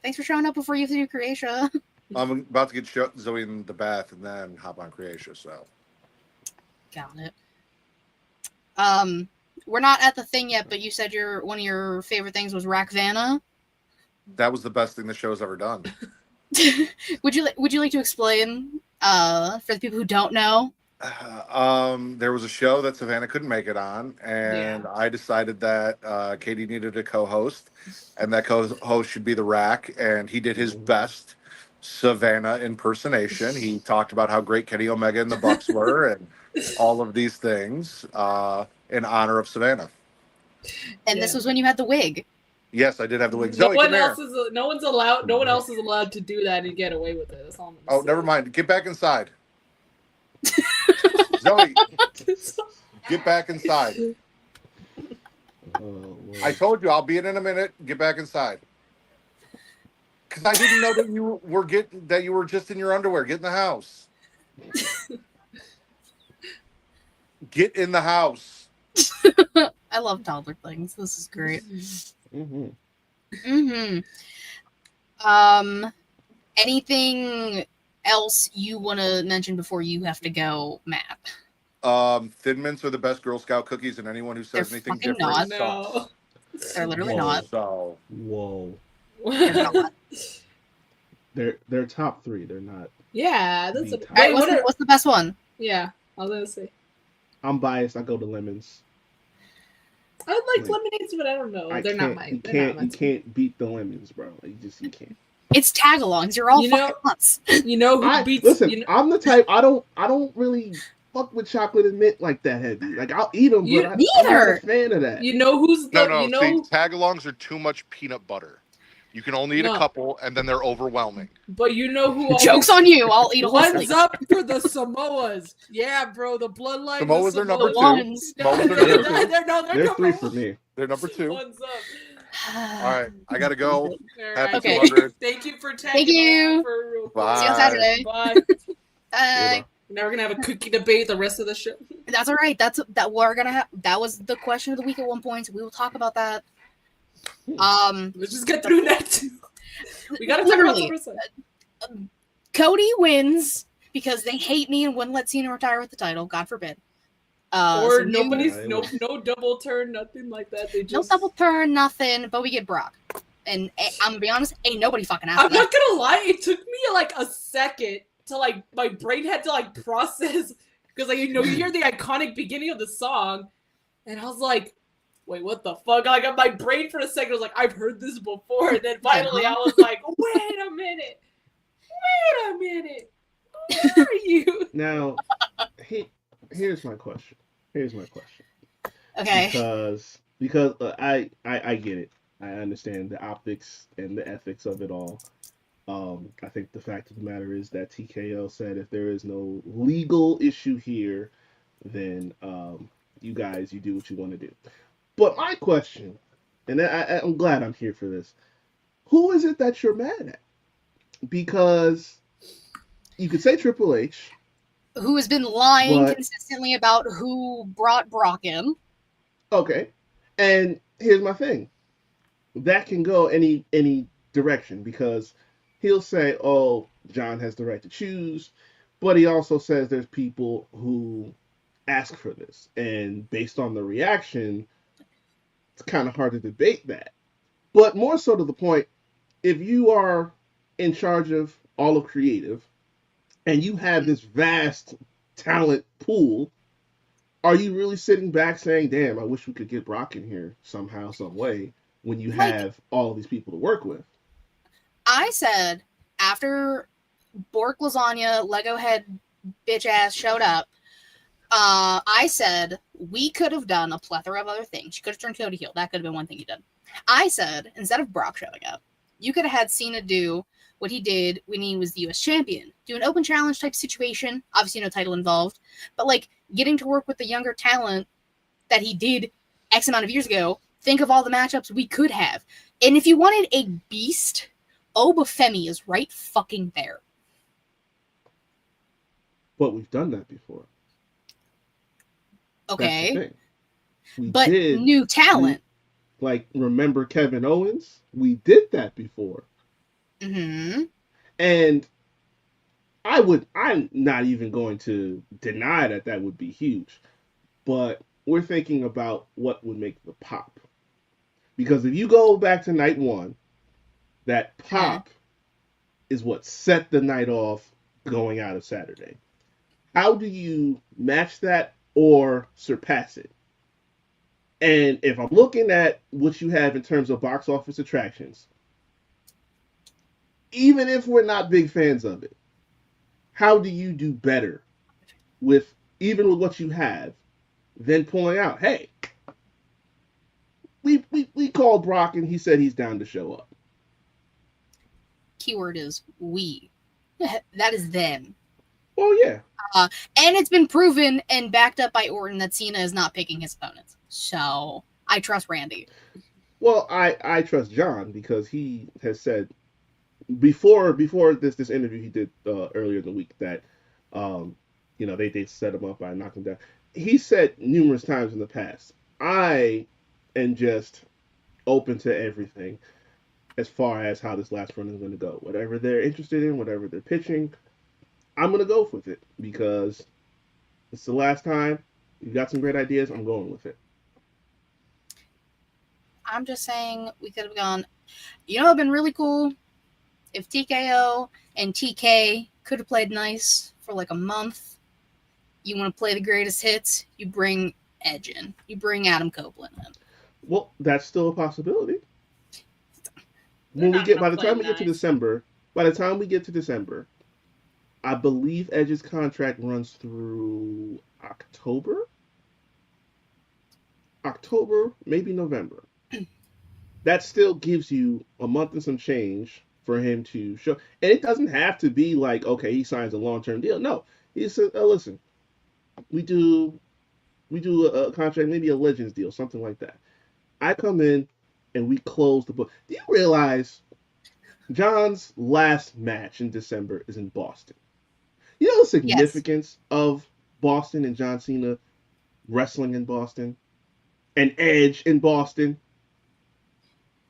S1: Thanks for showing up before you have to do Croatia.
S4: I'm about to get Zoe in the bath and then hop on Croatia, so.
S1: Got it. We're not at the thing yet, but you said one of your favorite things was Rackvana.
S4: That was the best thing the show's ever done.
S1: Would you like to explain for the people who don't know?
S4: There was a show that Savannah couldn't make it on, and I decided that Katie needed a co-host, and that co-host should be the Rack, and he did his best Savannah impersonation. He talked about how great Kenny Omega and the Bucks were, and all of these things in honor of Savannah.
S1: And this was when you had the wig.
S4: Yes, I did have the wig.
S2: No one else is allowed to do that and get away with it. That's all I'm
S4: never mind. Get back inside. Zoe, Get back inside. I told you I'll be in a minute. Get back inside. Because I didn't know that you were just in your underwear. Get in the house. Get in the house.
S1: I love toddler things. This is great. Anything else you want to mention before you have to go, Matt?
S4: Thin Mints are the best Girl Scout cookies, and anyone who says anything different
S1: not.
S4: sucks.
S1: They're literally not.
S4: So.
S3: Whoa.
S1: They're not.
S3: They're top 3. They're not.
S2: Yeah, that's a.
S1: Right, what's the best one?
S2: Yeah, I was gonna say.
S3: I'm biased. I go to lemons.
S2: I like lemonades, but I don't know. They're not mine.
S3: You can't beat the lemons, bro. You can't.
S1: It's tagalongs. You're all fucking nuts.
S2: You know who beats?
S3: Listen, I'm the type. I don't really fuck with chocolate and mint like that heavy. Like I'll eat them, but I'm not a fan of that.
S2: You know who's the?
S4: No.
S2: You know,
S4: see, tagalongs are too much peanut butter. You can only eat a couple, and then they're overwhelming.
S2: But you know who?
S1: Joke's on you! I'll eat a whole
S2: One's up for the Samoas. Yeah, bro, the bloodline.
S4: Samoas are number 2.
S3: They're 3 for me.
S4: They're number 2.
S2: One's up.
S4: All right, I gotta go. Happy
S1: Okay.
S4: 200.
S2: Thank you for tagging.
S1: Thank you.
S4: Bye.
S1: See you on Saturday.
S2: Bye.
S1: Bye.
S2: Now we're gonna have a cookie debate the rest of the show.
S1: That's all right. That we're gonna have. That was the question of the week at one point. So we will talk about that.
S2: Let's just get through that too. We gotta talk about the
S1: Cody wins because they hate me and wouldn't let Cena retire with the title. God forbid.
S2: Or nobody's no double turn, nothing like that. They just
S1: no double turn, nothing. But we get Brock, and I'm gonna be honest, ain't nobody fucking after
S2: I'm not gonna lie. It took me like a second to like my brain had to like process because like you hear the iconic beginning of the song, and I was like, wait, what the fuck? Like my brain for a second was like, I've heard this before, and then finally I was like, wait a minute, where are you?
S3: Now, here's my question.
S1: Okay.
S3: Because I get it. I understand the optics and the ethics of it all. I think the fact of the matter is that TKO said if there is no legal issue here, then you do what you want to do. But my question, and I'm glad I'm here for this, who is it that you're mad at? Because you could say Triple H.
S1: Who has been lying consistently about who brought Brock in.
S3: Okay. And here's my thing. That can go any direction because he'll say, oh, John has the right to choose. But he also says there's people who ask for this. And based on the reaction, it's kind of hard to debate that. But more so to the point, if you are in charge of all of creative and you have this vast talent pool, are you really sitting back saying, damn, I wish we could get Brock in here somehow, some way, when you have all these people to work with?
S1: I said after Bork Lasagna, Lego head bitch ass showed up, I said we could have done a plethora of other things. You could have turned Cody heel. That could have been one thing you did. I said instead of Brock showing up, you could have had Cena do what he did when he was the U.S. champion. Do an open challenge type situation. Obviously no title involved. But like getting to work with the younger talent that he did X amount of years ago. Think of all the matchups we could have. And if you wanted a beast, Obafemi is right fucking there.
S3: But we've done that before.
S1: Okay. But new talent.
S3: Remember Kevin Owens? We did that before.
S1: Mm-hmm.
S3: And I'm not even going to deny that would be huge. But we're thinking about what would make the pop. Because if you go back to night one, that pop is what set the night off going out of Saturday. How do you match that or surpass it? And if I'm looking at what you have in terms of box office attractions, even if we're not big fans of it, how do you do better with what you have than pulling out, hey, we called Brock and he said he's down to show up.
S1: Keyword is we. That is them.
S3: Oh yeah.
S1: And it's been proven and backed up by Orton that Cena is not picking his opponents. So I trust Randy.
S3: Well, I trust John because he has said before this interview he did earlier in the week that they set him up by knocking him down. He said numerous times in the past, I am just open to everything as far as how this last run is going to go. Whatever they're interested in, whatever they're pitching, I'm going to go with it because it's the last time. You've got some great ideas. I'm going with it.
S1: I'm just saying we could have gone. It would have been really cool if TKO and TK could have played nice for like a month. You want to play the greatest hits, you bring Edge in. You bring Adam Copeland in.
S3: Well, that's still a possibility. By the time we get to December, I believe Edge's contract runs through October, maybe November. That still gives you a month and some change for him to show. And it doesn't have to be like, okay, he signs a long-term deal. No, he said, listen, we do a contract, maybe a Legends deal, something like that. I come in and we close the book. Do you realize John's last match in December is in Boston? You know the significance of Boston and John Cena wrestling in Boston and Edge in Boston?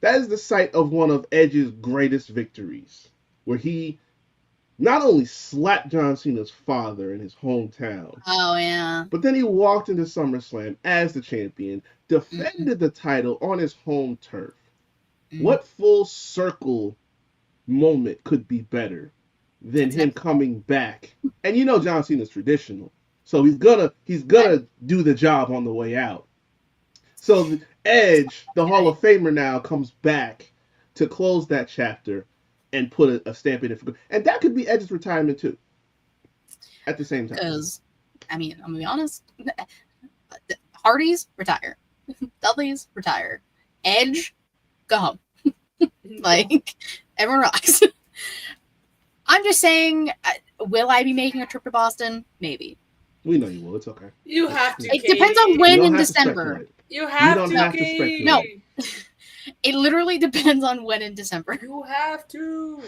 S3: That is the site of one of Edge's greatest victories, where he not only slapped John Cena's father in his hometown.
S1: Oh, yeah.
S3: But then he walked into SummerSlam as the champion, defended the title on his home turf. What full circle moment could be better than him coming back? And John Cena's traditional, so he's gonna do the job on the way out. So Edge, the Hall of Famer, now comes back to close that chapter and put a stamp in it. And that could be Edge's retirement too, at the same time.
S1: Because, I'm going to be honest, Hardys, retire. Dudley's, retire. Edge, go home. Everyone rocks. I'm just saying, will I be making a trip to Boston? Maybe.
S3: We know you will. It's okay.
S2: You have to.
S1: It depends on when in December.
S2: You have to.
S3: Speculate.
S1: No. It literally depends on when in December.
S2: You have to.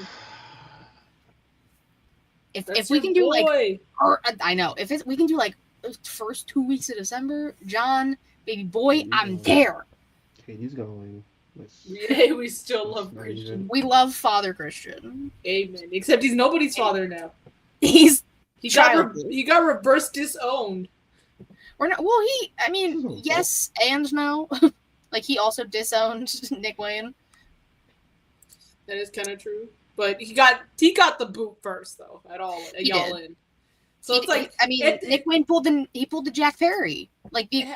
S1: If we can do I know. We can do like the first 2 weeks of December, John, baby boy, I'm there.
S3: Katie's going.
S2: Yeah, we still love Christian.
S1: We love Father Christian.
S2: Amen. Except he's nobody's father now.
S1: He
S2: got reverse disowned.
S1: Or not, well, yes and no. He also disowned Nick Wayne.
S2: That is kind of true. But he got the boot first though, at all y'all in. So
S1: Nick Wayne pulled the Jack Perry,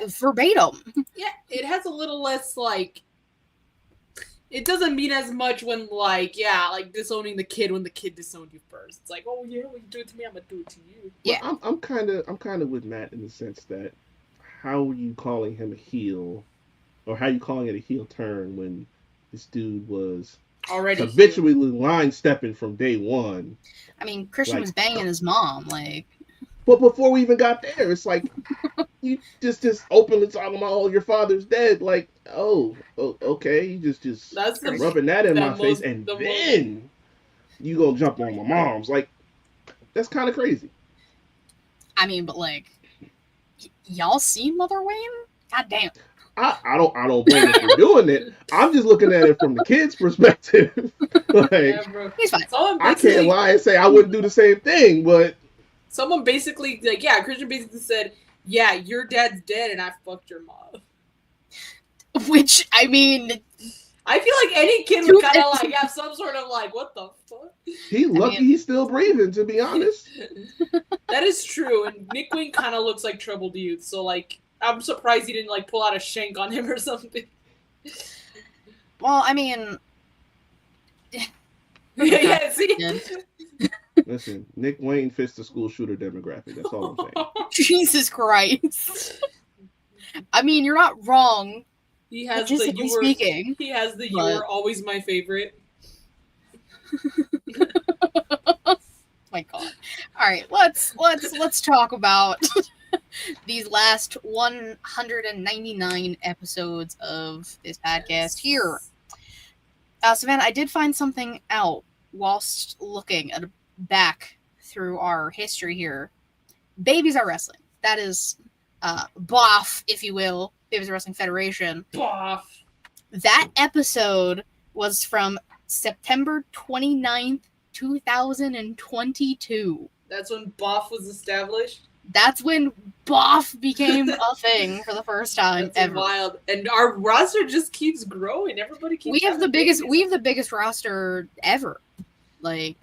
S1: verbatim.
S2: Yeah, it has a little less it doesn't mean as much when disowning the kid when the kid disowned you first. It's like, oh yeah, when you do it to me, I'm gonna do it to you.
S1: Yeah,
S3: well, I'm kind of with Matt in the sense that how are you calling him a heel, or how are you calling it a heel turn when this dude was
S2: already
S3: habitually line stepping from day one?
S1: Christian was banging his mom,
S3: But before we even got there, it's like you just openly talking about, oh, your father's dead. Okay, you just
S2: that's
S3: rubbing that in my face, and then you gonna jump on my mom's. That's kind of crazy.
S1: Y'all see Mother Wayne? God damn.
S3: I don't blame him for doing it. I'm just looking at it from the kid's perspective.
S1: He's fine.
S3: I can't lie and say I wouldn't do the same thing, but
S2: someone basically Christian basically said, yeah, your dad's dead and I fucked your mom.
S1: Which,
S2: I feel like any kid would kind of have some sort of what the fuck?
S3: He's lucky he's still breathing, to be honest.
S2: That is true, and Nick Wayne kind of looks like troubled youth, so I'm surprised he didn't pull out a shank on him or something.
S1: Well,
S2: yeah, see?
S3: Listen, Nick Wayne fits the school shooter demographic. That's all I'm saying.
S1: Jesus Christ. You're not wrong.
S2: He has
S1: speaking.
S2: He has the "you were always my favorite."
S1: my god. All right, let's talk about these last 199 episodes of this podcast here. Savannah, I did find something out whilst looking back through our history here. Babies Are Wrestling. That is BOF, if you will. Babies Are Wrestling Federation.
S2: BOF.
S1: That episode was from September 29th, 2022.
S2: That's when BOF was established?
S1: That's when BOF became a thing for the first time ever.
S2: Wild. And our roster just keeps growing. Everybody keeps
S1: we have the biggest roster ever. Like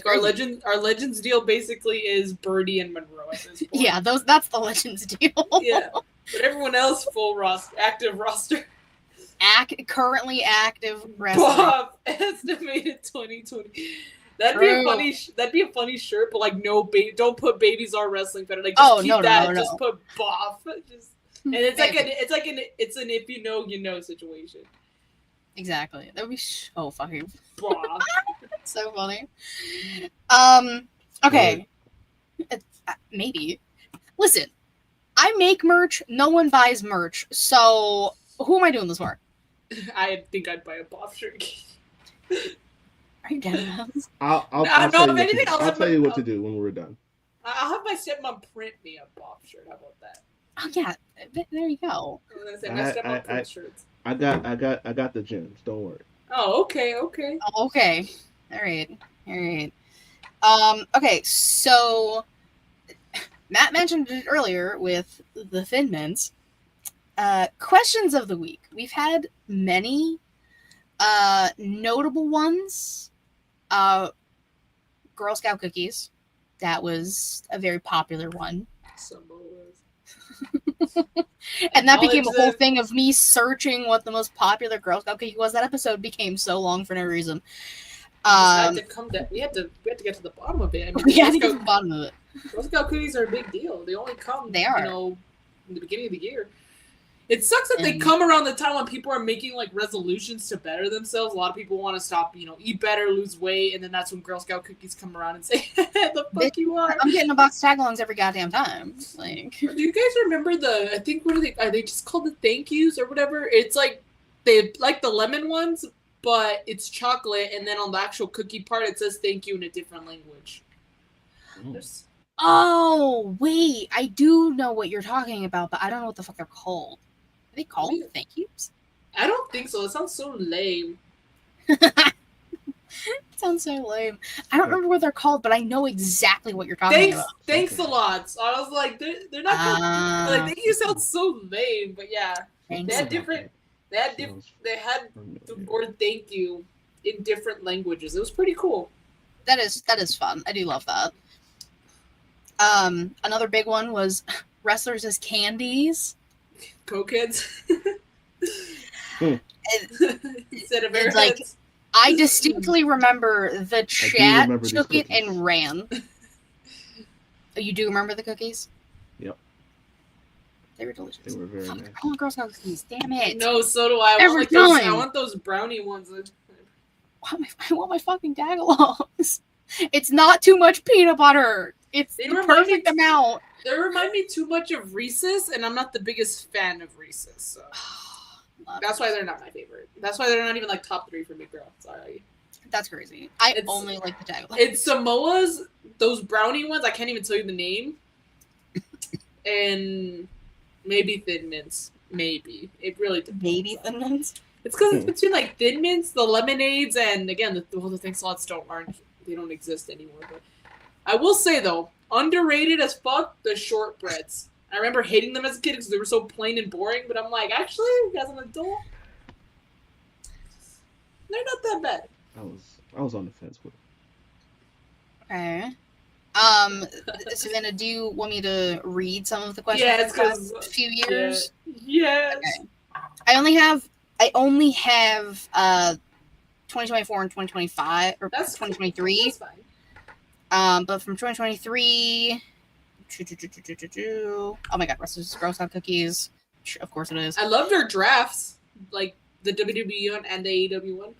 S2: our legends deal basically is Birdie and Monroe at this point.
S1: Yeah, that's the legends deal.
S2: Yeah. But everyone else full roster, active roster.
S1: Currently active wrestler.
S2: BOF estimated 2020. That'd be a funny shirt, but like no baby, don't put Babies Are Wrestling Better. Like just keep that. Just put BOF. And it's an if you know you know situation.
S1: Exactly. That would be so fucking
S2: BOF.
S1: So funny. Okay. Maybe. Listen, I make merch. No one buys merch. So who am I doing this for?
S2: I think I'd buy a BOF shirt.
S1: Are you dead?
S3: I'll tell you what to do when we're done.
S2: I'll have my stepmom print me a BOF shirt. How about that?
S1: Oh yeah, there you go.
S2: My stepmom print shirts.
S3: I got the gems. Don't worry.
S2: Oh, okay.
S1: Oh, okay. All right. Okay, so Matt mentioned it earlier with the Thin Mints. Questions of the week. We've had many notable ones. Girl Scout cookies. That was a very popular one. And that became a whole thing of me searching what the most popular Girl Scout cookie was. That episode became so long for no reason.
S2: We had to get to the bottom of it. I mean,
S1: we had to get to the bottom of it.
S2: Girl Scout cookies are a big deal. They only come,
S1: they are.
S2: in the beginning of the year. It sucks that they come around the time when people are making like resolutions to better themselves. A lot of people want to stop, eat better, lose weight, and then that's when Girl Scout cookies come around and say, "The fuck you are."
S1: I'm getting a box of tagalongs every goddamn time. Like,
S2: do you guys remember I think what are they just called the thank yous or whatever? It's like they like the lemon ones, but it's chocolate, and then on the actual cookie part it says thank you in a different language.
S1: Oh wait, I do know what you're talking about, but I don't know what the fuck they're called. Are they called thank yous?
S2: I don't think so. It sounds so lame.
S1: It sounds so lame. I don't remember what they're called, but I know exactly what you're talking about.
S2: Thanks a lot. So I was like, they're not like thank you sounds so lame, but yeah, they had the word thank you in different languages. It was pretty cool.
S1: That is fun. I do love that. Another big one was wrestlers as candies.
S2: Cokeheads. Instead of airheads.
S1: Like, I distinctly remember the chat took it and ran. You do remember the cookies?
S3: Yep.
S1: They were delicious.
S3: They were very nice.
S1: I want Girl Scout cookies. Damn it.
S2: No, so do I. I want those brownie ones.
S1: I want my fucking tagalongs. It's not too much peanut butter. It's the perfect amount.
S2: They remind me too much of Reese's, and I'm not the biggest fan of Reese's. So that's why they're not my favorite. That's why they're not even like top 3 for me, girl. Sorry.
S1: That's crazy. I only like the tagalongs.
S2: It's Samoa's, those brownie ones. I can't even tell you the name. And maybe Thin Mints. Maybe. It really depends.
S1: Maybe Thin Mints?
S2: It's because it's between like Thin Mints, the lemonades, and again, the Thanks Lots they don't exist anymore. But I will say though, underrated as fuck, the shortbreads. I remember hating them as a kid because they were so plain and boring, but I'm like, actually, as an adult, they're not that bad.
S3: I was on the fence with it.
S1: Okay. Savannah, do you want me to read some of the questions?
S2: Yeah, it's because
S1: a few years.
S2: Yes.
S1: Okay. I only have 2024 and 2025 or
S2: That's
S1: 2023.
S2: That's fine.
S1: But from 2023, oh my god, Russell's Girl Scout cookies. Of course it is.
S2: I love their drafts, like the WWE one and the AEW one.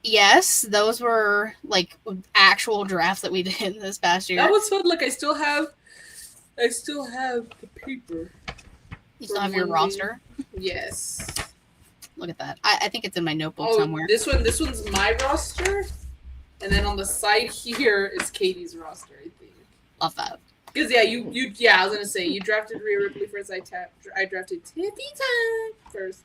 S1: Yes, those were like actual drafts that we did this past year.
S2: That was fun. Like I still have the paper.
S1: You still have your roster?
S2: Yes.
S1: Look at that. I think it's in my notebook somewhere.
S2: This one's my roster. And then on the side here is Katie's roster, I think.
S1: Love that.
S2: Because I was gonna say you drafted Rhea Ripley first. I drafted Tiffy Time first.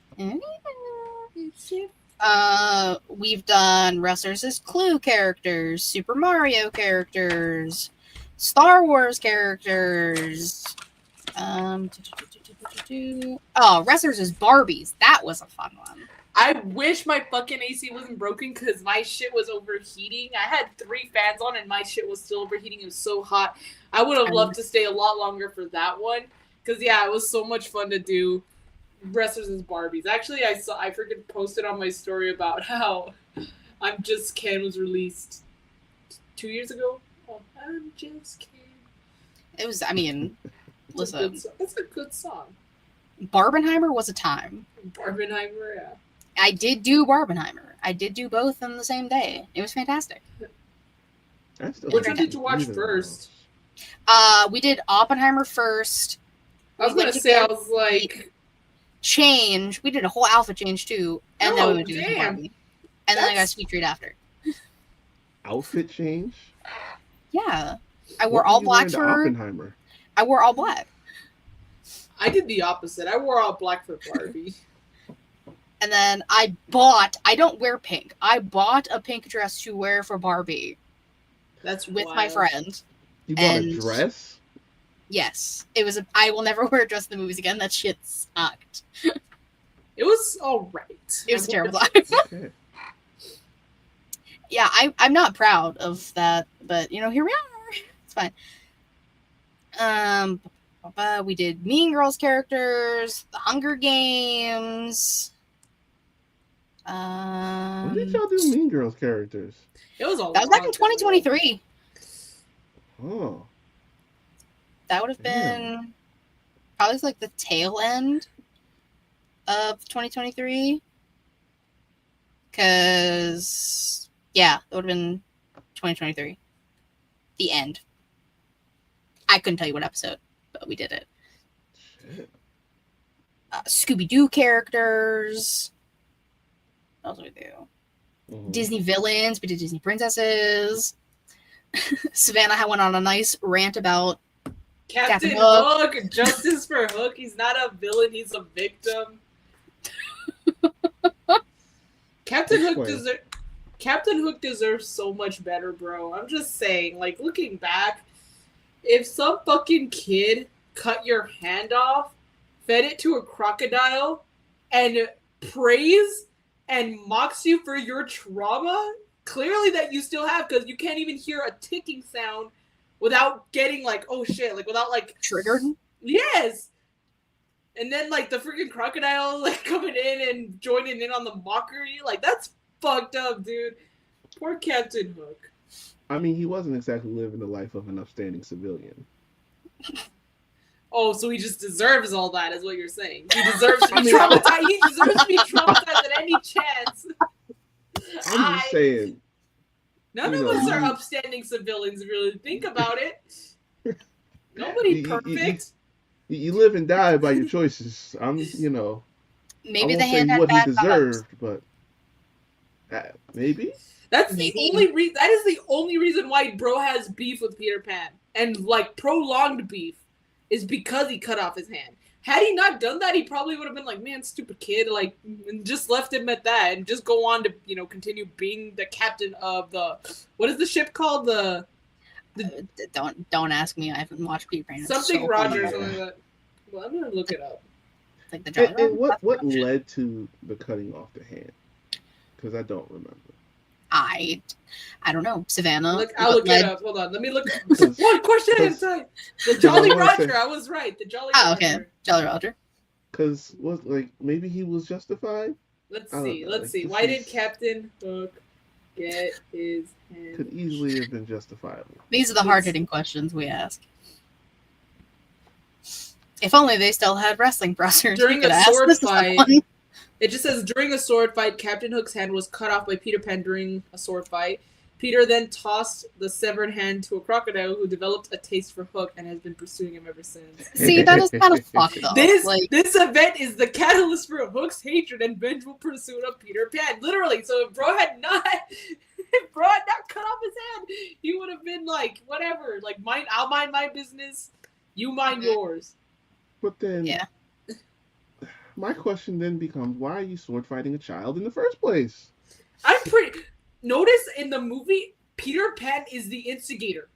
S1: We've done wrestlers as Clue characters, Super Mario characters, Star Wars characters. Wrestlers as Barbies. That was a fun one.
S2: I wish my fucking AC wasn't broken because my shit was overheating. I had 3 fans on and my shit was still overheating. It was so hot. I would have loved to stay a lot longer for that one. Because, it was so much fun to do wrestlers as Barbies. Actually, I freaking posted on my story about how I'm Just Ken was released 2 years ago. Oh, I'm Just Ken.
S1: It was, listen.
S2: It's a good song.
S1: Barbenheimer was a time.
S2: Barbenheimer, yeah.
S1: I did do Barbenheimer. I did do both on the same day. It was fantastic.
S2: Which one did you watch first?
S1: We did Oppenheimer first.
S2: I was gonna say, I was like,
S1: Change. We did a whole outfit change too, and then we would do Barbie. And then I got Sweet Treat after.
S3: Outfit change?
S1: Yeah, I wore all black for
S3: Oppenheimer.
S1: I wore all black.
S2: I did the opposite. I wore all black for Barbie.
S1: And then I don't wear pink. I bought a pink dress to wear for Barbie.
S2: That's
S1: with
S2: wild.
S1: my friend.
S3: You bought a dress?
S1: Yes. It was I will never wear a dress in the movies again. That shit sucked.
S2: It was alright.
S1: It was a terrible time.
S3: Okay.
S1: Yeah, I'm not proud of that, but here we are. It's fine. We did Mean Girls characters, The Hunger Games.
S3: When did y'all do Mean Girls characters?
S2: It was
S1: that was back in 2023.
S3: Oh.
S1: That would have been probably like the tail end of 2023. Because, that would have been 2023. The end. I couldn't tell you what episode, but we did it.
S3: Shit.
S1: Scooby-Doo characters. What else did we do?
S3: Mm-hmm.
S1: Disney villains. We did Disney princesses. Savannah went on a nice rant about
S2: Captain Hook. Justice for Hook. He's not a villain. He's a victim. Captain Hook deserves so much better, bro. I'm just saying. Like, looking back, if some fucking kid cut your hand off, fed it to a crocodile, and praise and mocks you for your trauma, clearly that you still have, because you can't even hear a ticking sound without getting like, oh shit, like without like
S1: triggered.
S2: Yes. And then like the freaking crocodile like coming in and joining in on the mockery, like that's fucked up, dude. Poor Captain Hook.
S3: I mean, he wasn't exactly living the life of an upstanding civilian.
S2: Oh, so he just deserves all that, is what you're saying. He deserves to be traumatized. He deserves to be traumatized at any chance.
S3: I'm just saying.
S2: None of us are upstanding civilians, really. Think about it. Nobody perfect.
S3: You live and die by your choices.
S1: Maybe
S3: I
S1: the hand
S3: say
S1: had
S3: what
S1: bad
S3: he deserved, but maybe.
S2: That's the only reason. That is the only reason why bro has beef with Peter Pan, and like prolonged beef, is because he cut off his hand. Had he not done that, he probably would have been like, man, stupid kid, like, and just left him at that, and just go on to, continue being the captain of the, what is the ship called?
S1: Don't ask me. I haven't watched Peter Pan.
S2: Something so Rogers or like that. Well, I'm gonna look it up.
S1: It's like the
S3: and what led to the cutting off the hand? Because I don't remember.
S1: I don't know. Savannah.
S2: I'll look it up. Hold on. Let me look. One question at a time. The Jolly Roger. I was right. The Jolly Roger.
S1: Oh, okay. Jolly Roger.
S3: Because maybe he was justified?
S2: Let's see. Why did Captain Hook get his hand?
S3: Could easily have been justifiable.
S1: These are the hard-hitting questions we ask. If only they still had wrestling browsers.
S2: During a sword fight. It just says, during a sword fight, Captain Hook's hand was cut off by Peter Pan during a sword fight. Peter then tossed the severed hand to a crocodile who developed a taste for Hook and has been pursuing him ever since.
S1: See, that is kind of fucked up.
S2: This event is the catalyst for Hook's hatred and vengeful pursuit of Peter Pan. Literally. So if bro had not cut off his hand, he would have been like, whatever. Like, I'll mind my business. You mind yours.
S3: But then,
S1: yeah.
S3: My question then becomes, why are you sword fighting a child in the first place?
S2: Notice in the movie, Peter Pan is the instigator.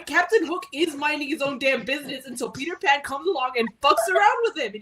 S2: Captain Hook is minding his own damn business until Peter Pan comes along and fucks around with him. And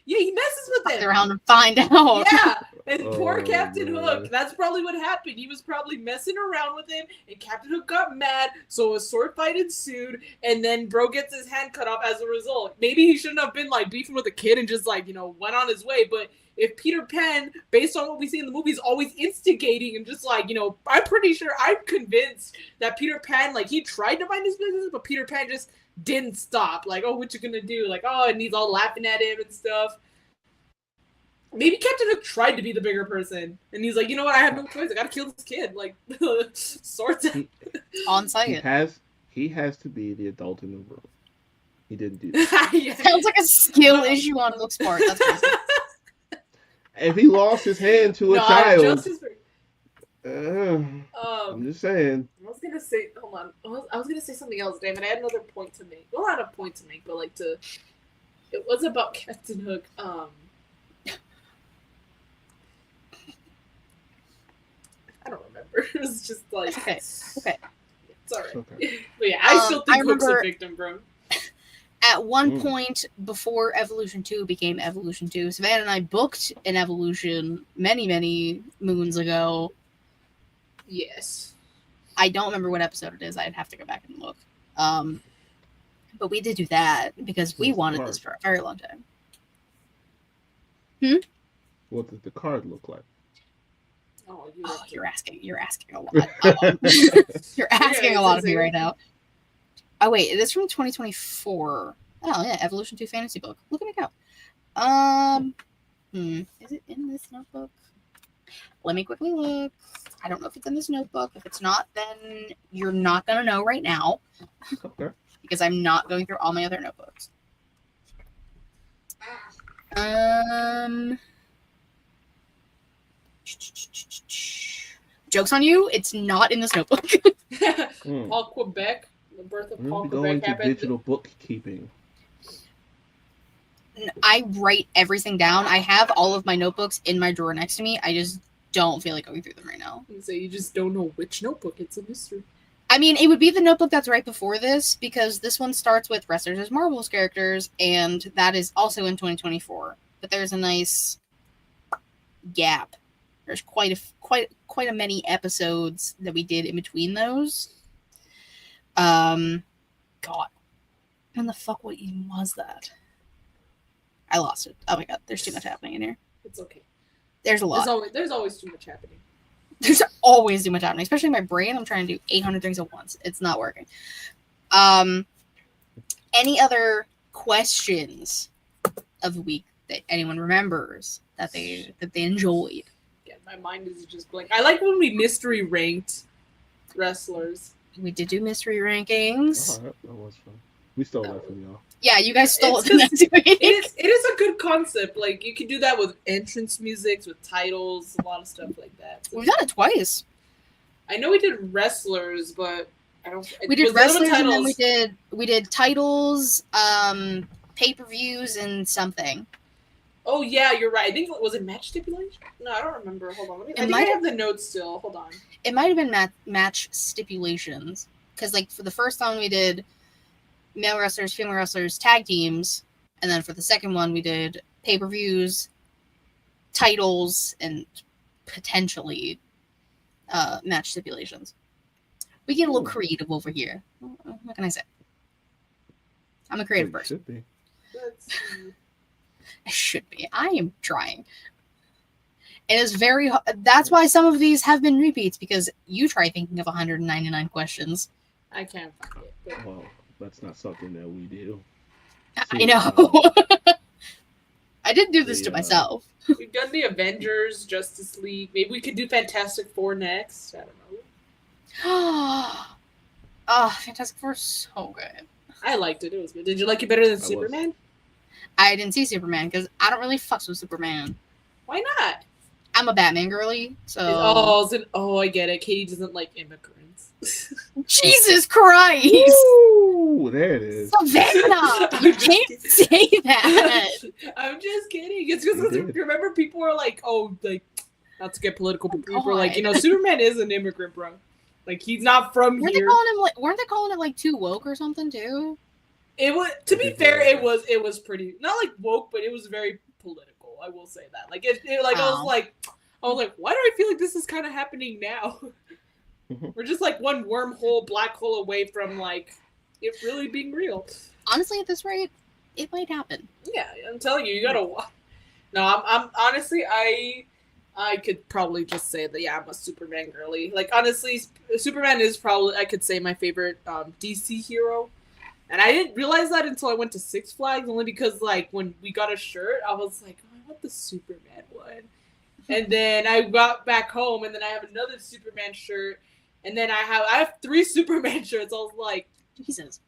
S2: he messes with him.
S1: Around and find out.
S2: Yeah, and poor Captain Hook. That's probably what happened. He was probably messing around with him, and Captain Hook got mad, so a sword fight ensued, and then bro gets his hand cut off as a result. Maybe he shouldn't have been like beefing with a kid and just like, went on his way, but if Peter Pan, based on what we see in the movie, is always instigating and just like, I'm pretty sure, I'm convinced that Peter Pan, like, he tried to mind his business, but Peter Pan just didn't stop. Like, oh, what you gonna do? Like, oh, and he's all laughing at him and stuff. Maybe Captain Hook tried to be the bigger person, and he's like, you know what? I have no choice. I gotta kill this kid. Like, swords
S1: on site.
S3: He has to be the adult in the room. He didn't do that.
S1: Sounds like a skill issue on Booksport. That's crazy.
S3: If he lost his hand to a child, I'm just saying.
S2: I was gonna say, hold on. I was gonna say something else, David. I had another point to make. Well, not a point to make, but like it was about Captain Hook. I don't remember. It was just like
S1: okay.
S2: It's alright. Okay. But yeah, I still think Hook's a victim, bro.
S1: At one point before Evolution 2 became Evolution 2, Savannah and I booked an Evolution many, many moons ago.
S2: Yes.
S1: I don't remember what episode it is. I'd have to go back and look. But we did do that because we wanted this for a very long time.
S3: What did the card look like?
S2: Oh,
S1: you're asking a lot. You're asking a lot of me right now. Oh wait, it is from 2024. Oh yeah, Evolution 2 fantasy book. Look at me go. Is it in this notebook? Let me quickly look. I don't know if it's in this notebook. If it's not, then you're not gonna know right now.
S3: Okay.
S1: Because I'm not going through all my other notebooks. Joke's on you, it's not in this notebook.
S2: Paul Quebec. The birth of Paul
S3: going
S2: Quebec
S3: to digital bookkeeping.
S1: I write everything down. I have all of my notebooks in my drawer next to me. I just don't feel like going through them right now.
S2: So you just don't know which notebook. It's a mystery.
S1: I mean, it would be the notebook that's right before this, because this one starts with Wrestlers as Marvel's characters, and that is also in 2024. But there's a nice gap. There's quite a many episodes that we did in between those. God, when the fuck what even was that? I lost it. Oh my god, there's too much happening in here.
S2: It's okay.
S1: There's a lot.
S2: There's always too much happening.
S1: There's always too much happening, especially in my brain. I'm trying to do 800 things at once. It's not working. Any other questions of the week that anyone remembers that they enjoyed?
S2: Yeah, my mind is just blank. I like when we mystery ranked wrestlers.
S1: We did do mystery rankings.
S3: Oh, that was fun. We stole that from y'all.
S1: Yeah, you guys stole it.
S2: It is a good concept. Like, you can do that with entrance musics, with titles, a lot of stuff like that. So,
S1: we've done it twice.
S2: I know we did wrestlers, but I don't.
S1: We did wrestlers, and then we did titles, pay-per-views, and something.
S2: Oh yeah, you're right. I think was it match stipulation? No, I don't remember. Hold on. I think I have the notes still. Hold on.
S1: It might have been match stipulations, because like for the first one we did male wrestlers, female wrestlers, tag teams, and then for the second one we did pay-per-views, titles, and potentially match stipulations. We get a little creative over here. What can I say? I'm a creative person.
S3: Should be.
S1: I should be. I am trying. It is very. That's why some of these have been repeats, because you try thinking of 199 questions.
S2: I can't find it. But...
S3: Well, that's not something that we do.
S1: I know. I did do this to myself.
S2: We've done the Avengers, Justice League. Maybe we could do Fantastic Four next. I don't know.
S1: Fantastic Four is so good.
S2: I liked it. It was good. Did you like it better than Superman?
S1: I didn't see Superman because I don't really fucks with Superman.
S2: Why not?
S1: I'm a Batman girly, so.
S2: I get it. Katie doesn't like immigrants.
S1: Jesus Christ!
S3: Ooh, there it is.
S1: Savannah, you can't say that.
S2: I'm just kidding. It's because remember people were like, not to get political, but people were like, Superman is an immigrant, bro. Like he's not from here.
S1: Weren't they calling him like too woke or something too?
S2: It was. To be fair, it was pretty not like woke, but it was very political. I will say that. Like I was like, why do I feel like this is kind of happening now? We're just like one wormhole, black hole away from like it really being real.
S1: Honestly, at this rate, it might happen.
S2: Yeah, I'm telling you, you gotta. No, I'm honestly, I could probably just say that I'm a Superman girly. Like honestly, Superman is probably I could say my favorite DC hero, and I didn't realize that until I went to Six Flags. Only because like when we got a shirt, I was like, oh, I want the Superman one, and then I got back home, and then I have another Superman shirt. And then I have 3 Superman shirts. I was like,
S1: Jesus.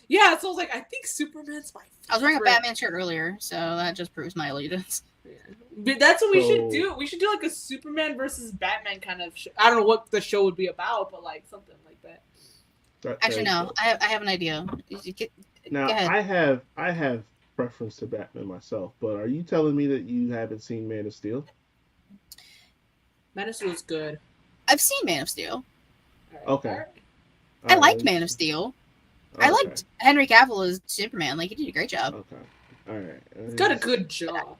S2: Yeah, so I was like, I think Superman's my favorite.
S1: I was wearing a Batman shirt earlier, so that just proves my allegiance.
S2: Yeah. But that's what we should do. We should do like a Superman versus Batman kind of show. I don't know what the show would be about, but like something like that.
S1: Actually, no. I have an idea.
S3: Now, I have preference to Batman myself, but are you telling me that you haven't seen Man of Steel?
S2: Man of Steel is good.
S1: I've seen Man of Steel.
S3: Okay.
S1: I liked Man of Steel. Okay. I liked Henry Cavill as Superman. Like he did a great job.
S3: Okay. All right.
S2: He's got a good job.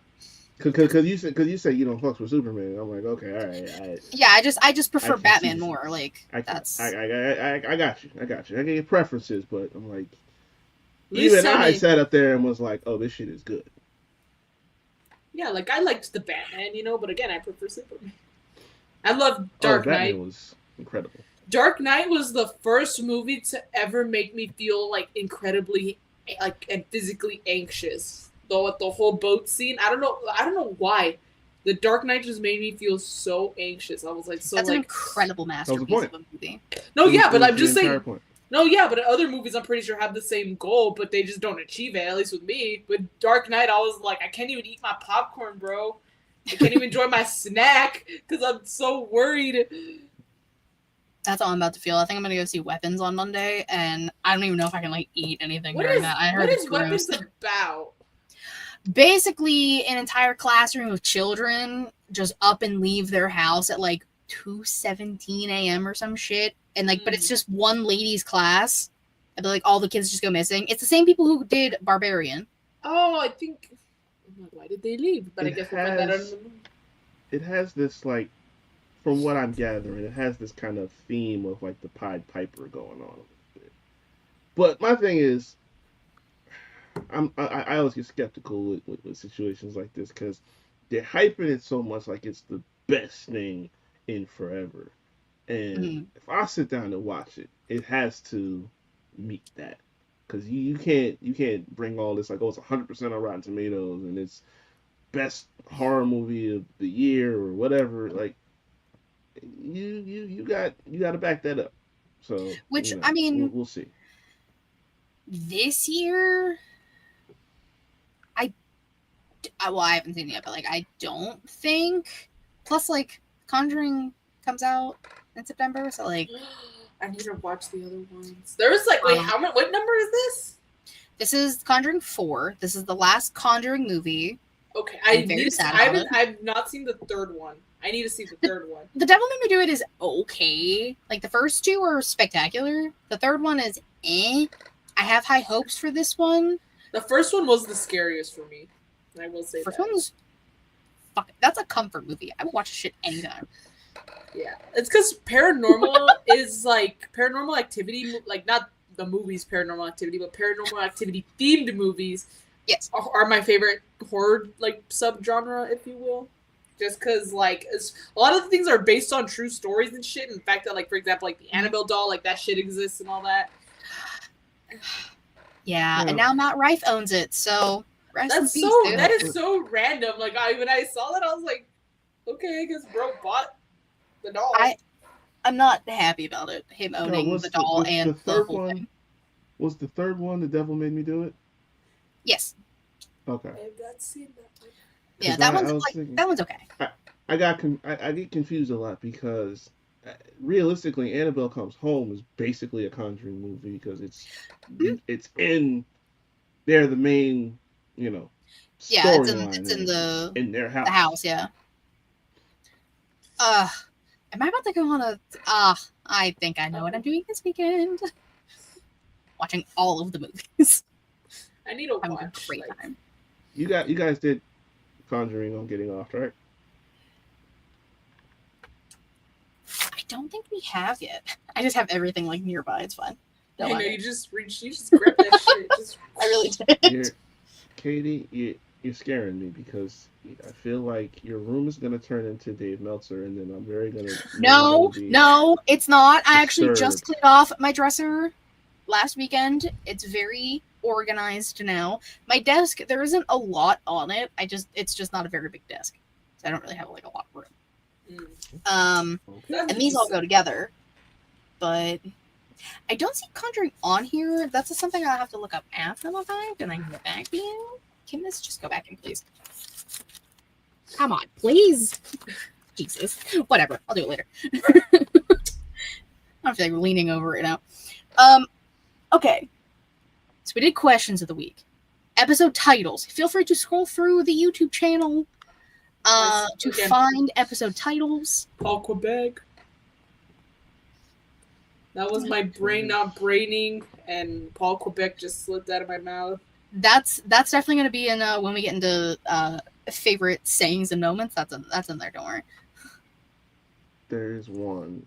S3: Because you said you don't fuck with Superman. I'm like, okay, all right.
S1: Yeah, I just prefer Batman more. Like that's.
S3: I got you. I got your preferences, but I'm like, even I sat up there and was like, oh, this shit is good.
S2: Yeah, like I liked the Batman, but again, I prefer Superman. I love Dark Knight.
S3: Batman was incredible.
S2: Dark Knight was the first movie to ever make me feel like incredibly and physically anxious. Though at the whole boat scene, I don't know why. The Dark Knight just made me feel so anxious. I was like,
S1: that's an incredible masterpiece of a movie.
S2: No, yeah, but I'm just saying. No, yeah, but other movies I'm pretty sure have the same goal, but they just don't achieve it. At least with me, with Dark Knight, I was like, I can't even eat my popcorn, bro. I can't even enjoy my snack because I'm so worried.
S1: That's all I'm about to feel. I think I'm gonna go see Weapons on Monday, and I don't even know if I can eat anything during that. I heard it's gross.
S2: What is Weapons about?
S1: Basically, an entire classroom of children just up and leave their house at like 2:17 a.m. or some shit, and but it's just one ladies' class, and like all the kids just go missing. It's the same people who did Barbarian.
S2: Oh, I think. Why did they leave? But I guess we'll find that out in the movie.
S3: It has this like. From what I'm gathering, it has this kind of theme of like the Pied Piper going on a bit. But my thing is, I always get skeptical with situations like this because they're hyping it so much like it's the best thing in forever. And if I sit down and watch it, it has to meet that. Because you can't bring all this like, oh, it's 100% on Rotten Tomatoes and it's best horror movie of the year or whatever. Like, you got to back that up. So
S1: I mean,
S3: we'll see.
S1: This year, I haven't seen it yet, but like I don't think. Plus, like Conjuring comes out in September, so like
S2: I need to watch the other ones. There was like wait, how much? What number is this?
S1: This is Conjuring 4. This is the last Conjuring movie.
S2: Okay, I've not seen the third one. I need to see the third one.
S1: The Devil Made Me Do It is okay. Like, the first 2 are spectacular. The third one is eh. I have high hopes for this one.
S2: The first one was the scariest for me. I will say
S1: first one was... That's a comfort movie. I would watch shit anytime.
S2: Yeah. It's because Paranormal is, like... Paranormal Activity... Like, not the movies Paranormal Activity, but Paranormal Activity-themed movies...
S1: Yes.
S2: Are my favorite horror, like, subgenre, if you will. Just because, like, a lot of the things are based on true stories and shit. And the fact that, like, for example, like, the Annabelle doll, like, that shit exists and all that.
S1: Yeah, and now Matt Rife owns it, so...
S2: That is so random. Like when I saw that, I was like, okay, I guess bro bought the doll.
S1: I'm not happy about it. Him owning the doll and the whole thing.
S3: Was the third one The Devil Made Me Do It?
S1: Yes.
S3: Okay.
S2: I have not seen that one.
S1: Yeah, that one's okay.
S3: I get confused a lot because realistically, Annabelle Comes Home is basically a Conjuring movie because it's in they're the main, storyline. In their house.
S1: The house, yeah. Am I about to go on a? I think I know what I'm doing this weekend. Watching all of the movies.
S2: I need to
S1: watch. A great time.
S3: You guys did Conjuring on Getting Off, right?
S1: I don't think we have yet. I just have everything like nearby. It's fine.
S2: I know you just grab that shit.
S1: I really did.
S3: Katie, you're scaring me because I feel like your room is gonna turn into Dave Meltzer, and then I'm very gonna.
S1: No, it's not. I actually just cleaned off my dresser last weekend. It's very organized now. My desk, there isn't a lot on it. It's just not a very big desk, so I don't really have like a lot of room. And these all go together, but I don't see Conjuring on here. That's something I'll have to look up after the fact, and I can get back to you. Can this just go back in, please? Come on, please. Jesus. Whatever. I'll do it later. I don't feel like leaning over it now. Okay. So we did questions of the week. Episode titles. Feel free to scroll through the YouTube channel to find episode titles.
S2: Paul Quebec. That was my brain not braining, and Paul Quebec just slipped out of my mouth.
S1: That's definitely going to be in when we get into favorite sayings and moments. That's in there. Don't worry.
S3: There's one.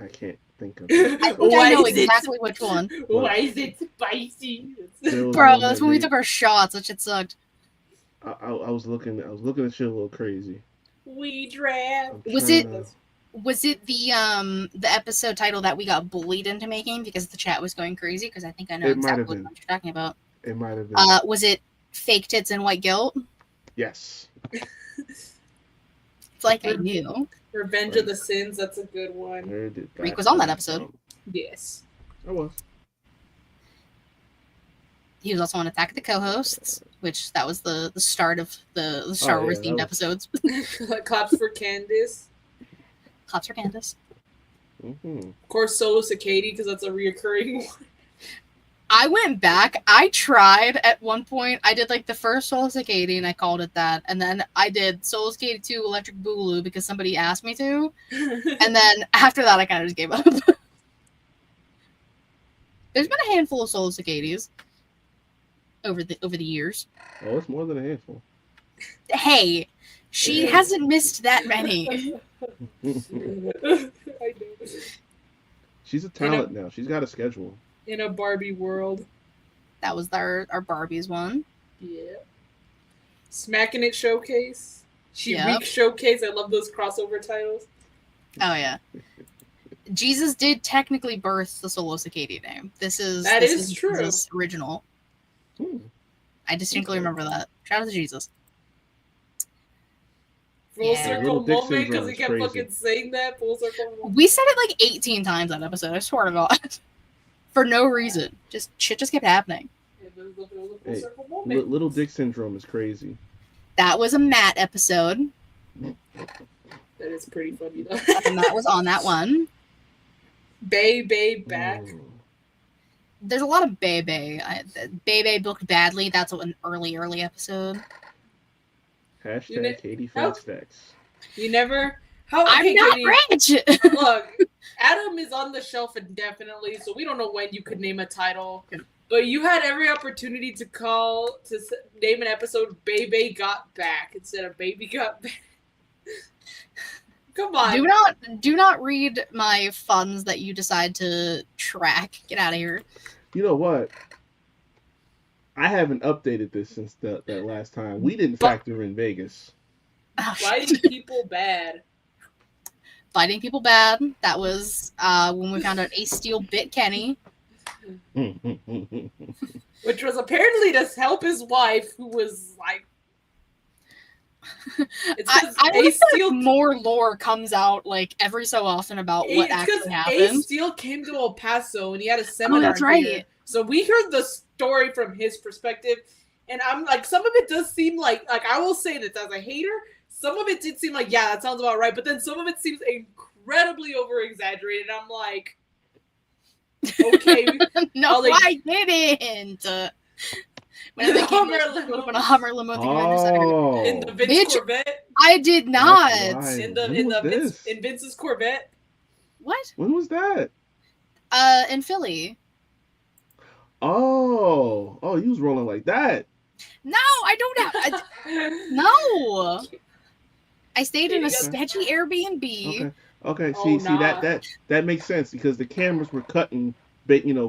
S3: I can't think of
S1: it. I think I know exactly which one.
S2: Why is it spicy?
S1: Bro, that's when we took our shots. That shit sucked.
S3: I was looking at shit a little crazy.
S2: We draft.
S1: Was it the episode title that we got bullied into making because the chat was going crazy? Because I think I know exactly what you're talking about.
S3: It might have been.
S1: Was it Fake Tits and White Guilt?
S3: Yes.
S1: It's like I knew.
S2: Revenge of the Sins, that's a good one.
S1: Reek was on that episode.
S2: Yes.
S3: I was.
S1: He was also on Attack of the Co-Hosts, which that was the start of the Star Wars themed episodes.
S2: Claps for Candace.
S1: Claps for Candace.
S3: Mm-hmm.
S2: Of course, Solo Cicady, because that's a reoccurring one.
S1: I went back. I tried at one point. I did like the first Solo Cicady and I called it that. And then I did Solo Cicady 2 Electric Boogaloo because somebody asked me to. And then after that, I kind of just gave up. There's been a handful of Solo Cicadies over the years.
S3: Oh, it's more than a handful.
S1: Hey, she hasn't missed that many.
S2: I know.
S3: She's a talent now. She's got a schedule.
S2: In a Barbie world.
S1: That was our Barbies one.
S2: Yeah. Smacking It Showcase. She-Reek Showcase. I love those crossover titles.
S1: Oh, yeah. Jesus did technically birth the Solo Cicady name. This is true. This is original. I distinctly remember that. Shout out to Jesus.
S2: Full circle moment because he kept fucking saying that. Full circle moment.
S1: We said it like 18 times that episode. I swear to God. For no reason. Shit just kept happening.
S3: Hey, Little Dick Syndrome is crazy.
S1: That was a Matt episode.
S2: That is pretty funny though.
S1: And that was on that one.
S2: Bay back.
S1: There's a lot of Bay. Bay booked badly. That's an early episode.
S3: Hashtag Katie Faststacks.
S2: You never.
S1: I'm not rich.
S2: Look, Adam is on the shelf indefinitely, so we don't know when you could name a title. But you had every opportunity to name an episode Baby Got Back instead of Baby Got Back. Come on.
S1: Do not read my funds that you decide to track. Get out of here.
S3: You know what? I haven't updated this since that last time. We didn't factor in Vegas.
S2: Fighting people bad.
S1: Fighting people bad. That was when we found out Ace Steel bit Kenny.
S2: Which was apparently to help his wife, who was like.
S1: I wish that more lore comes out like every so often about what actually happened.
S2: Ace Steel came to El Paso and he had a seminar.
S1: Oh, that's right.
S2: Here. So we heard the story from his perspective, and I'm like, some of it does seem like I will say this as a hater, some of it did seem like, yeah, that sounds about right, but then some of it seems incredibly over exaggerated. I'm like, okay,
S1: no, like, I didn't. When I open a Hummer limo,
S2: in the Vince Corvette.
S1: I did not.
S3: Right.
S2: In Vince's Corvette.
S1: What?
S3: When was that?
S1: In Philly.
S3: Oh, you was rolling like that.
S1: No, I don't have. No. I stayed in a sketchy Airbnb.
S3: Okay. See, that makes sense because the cameras were cutting.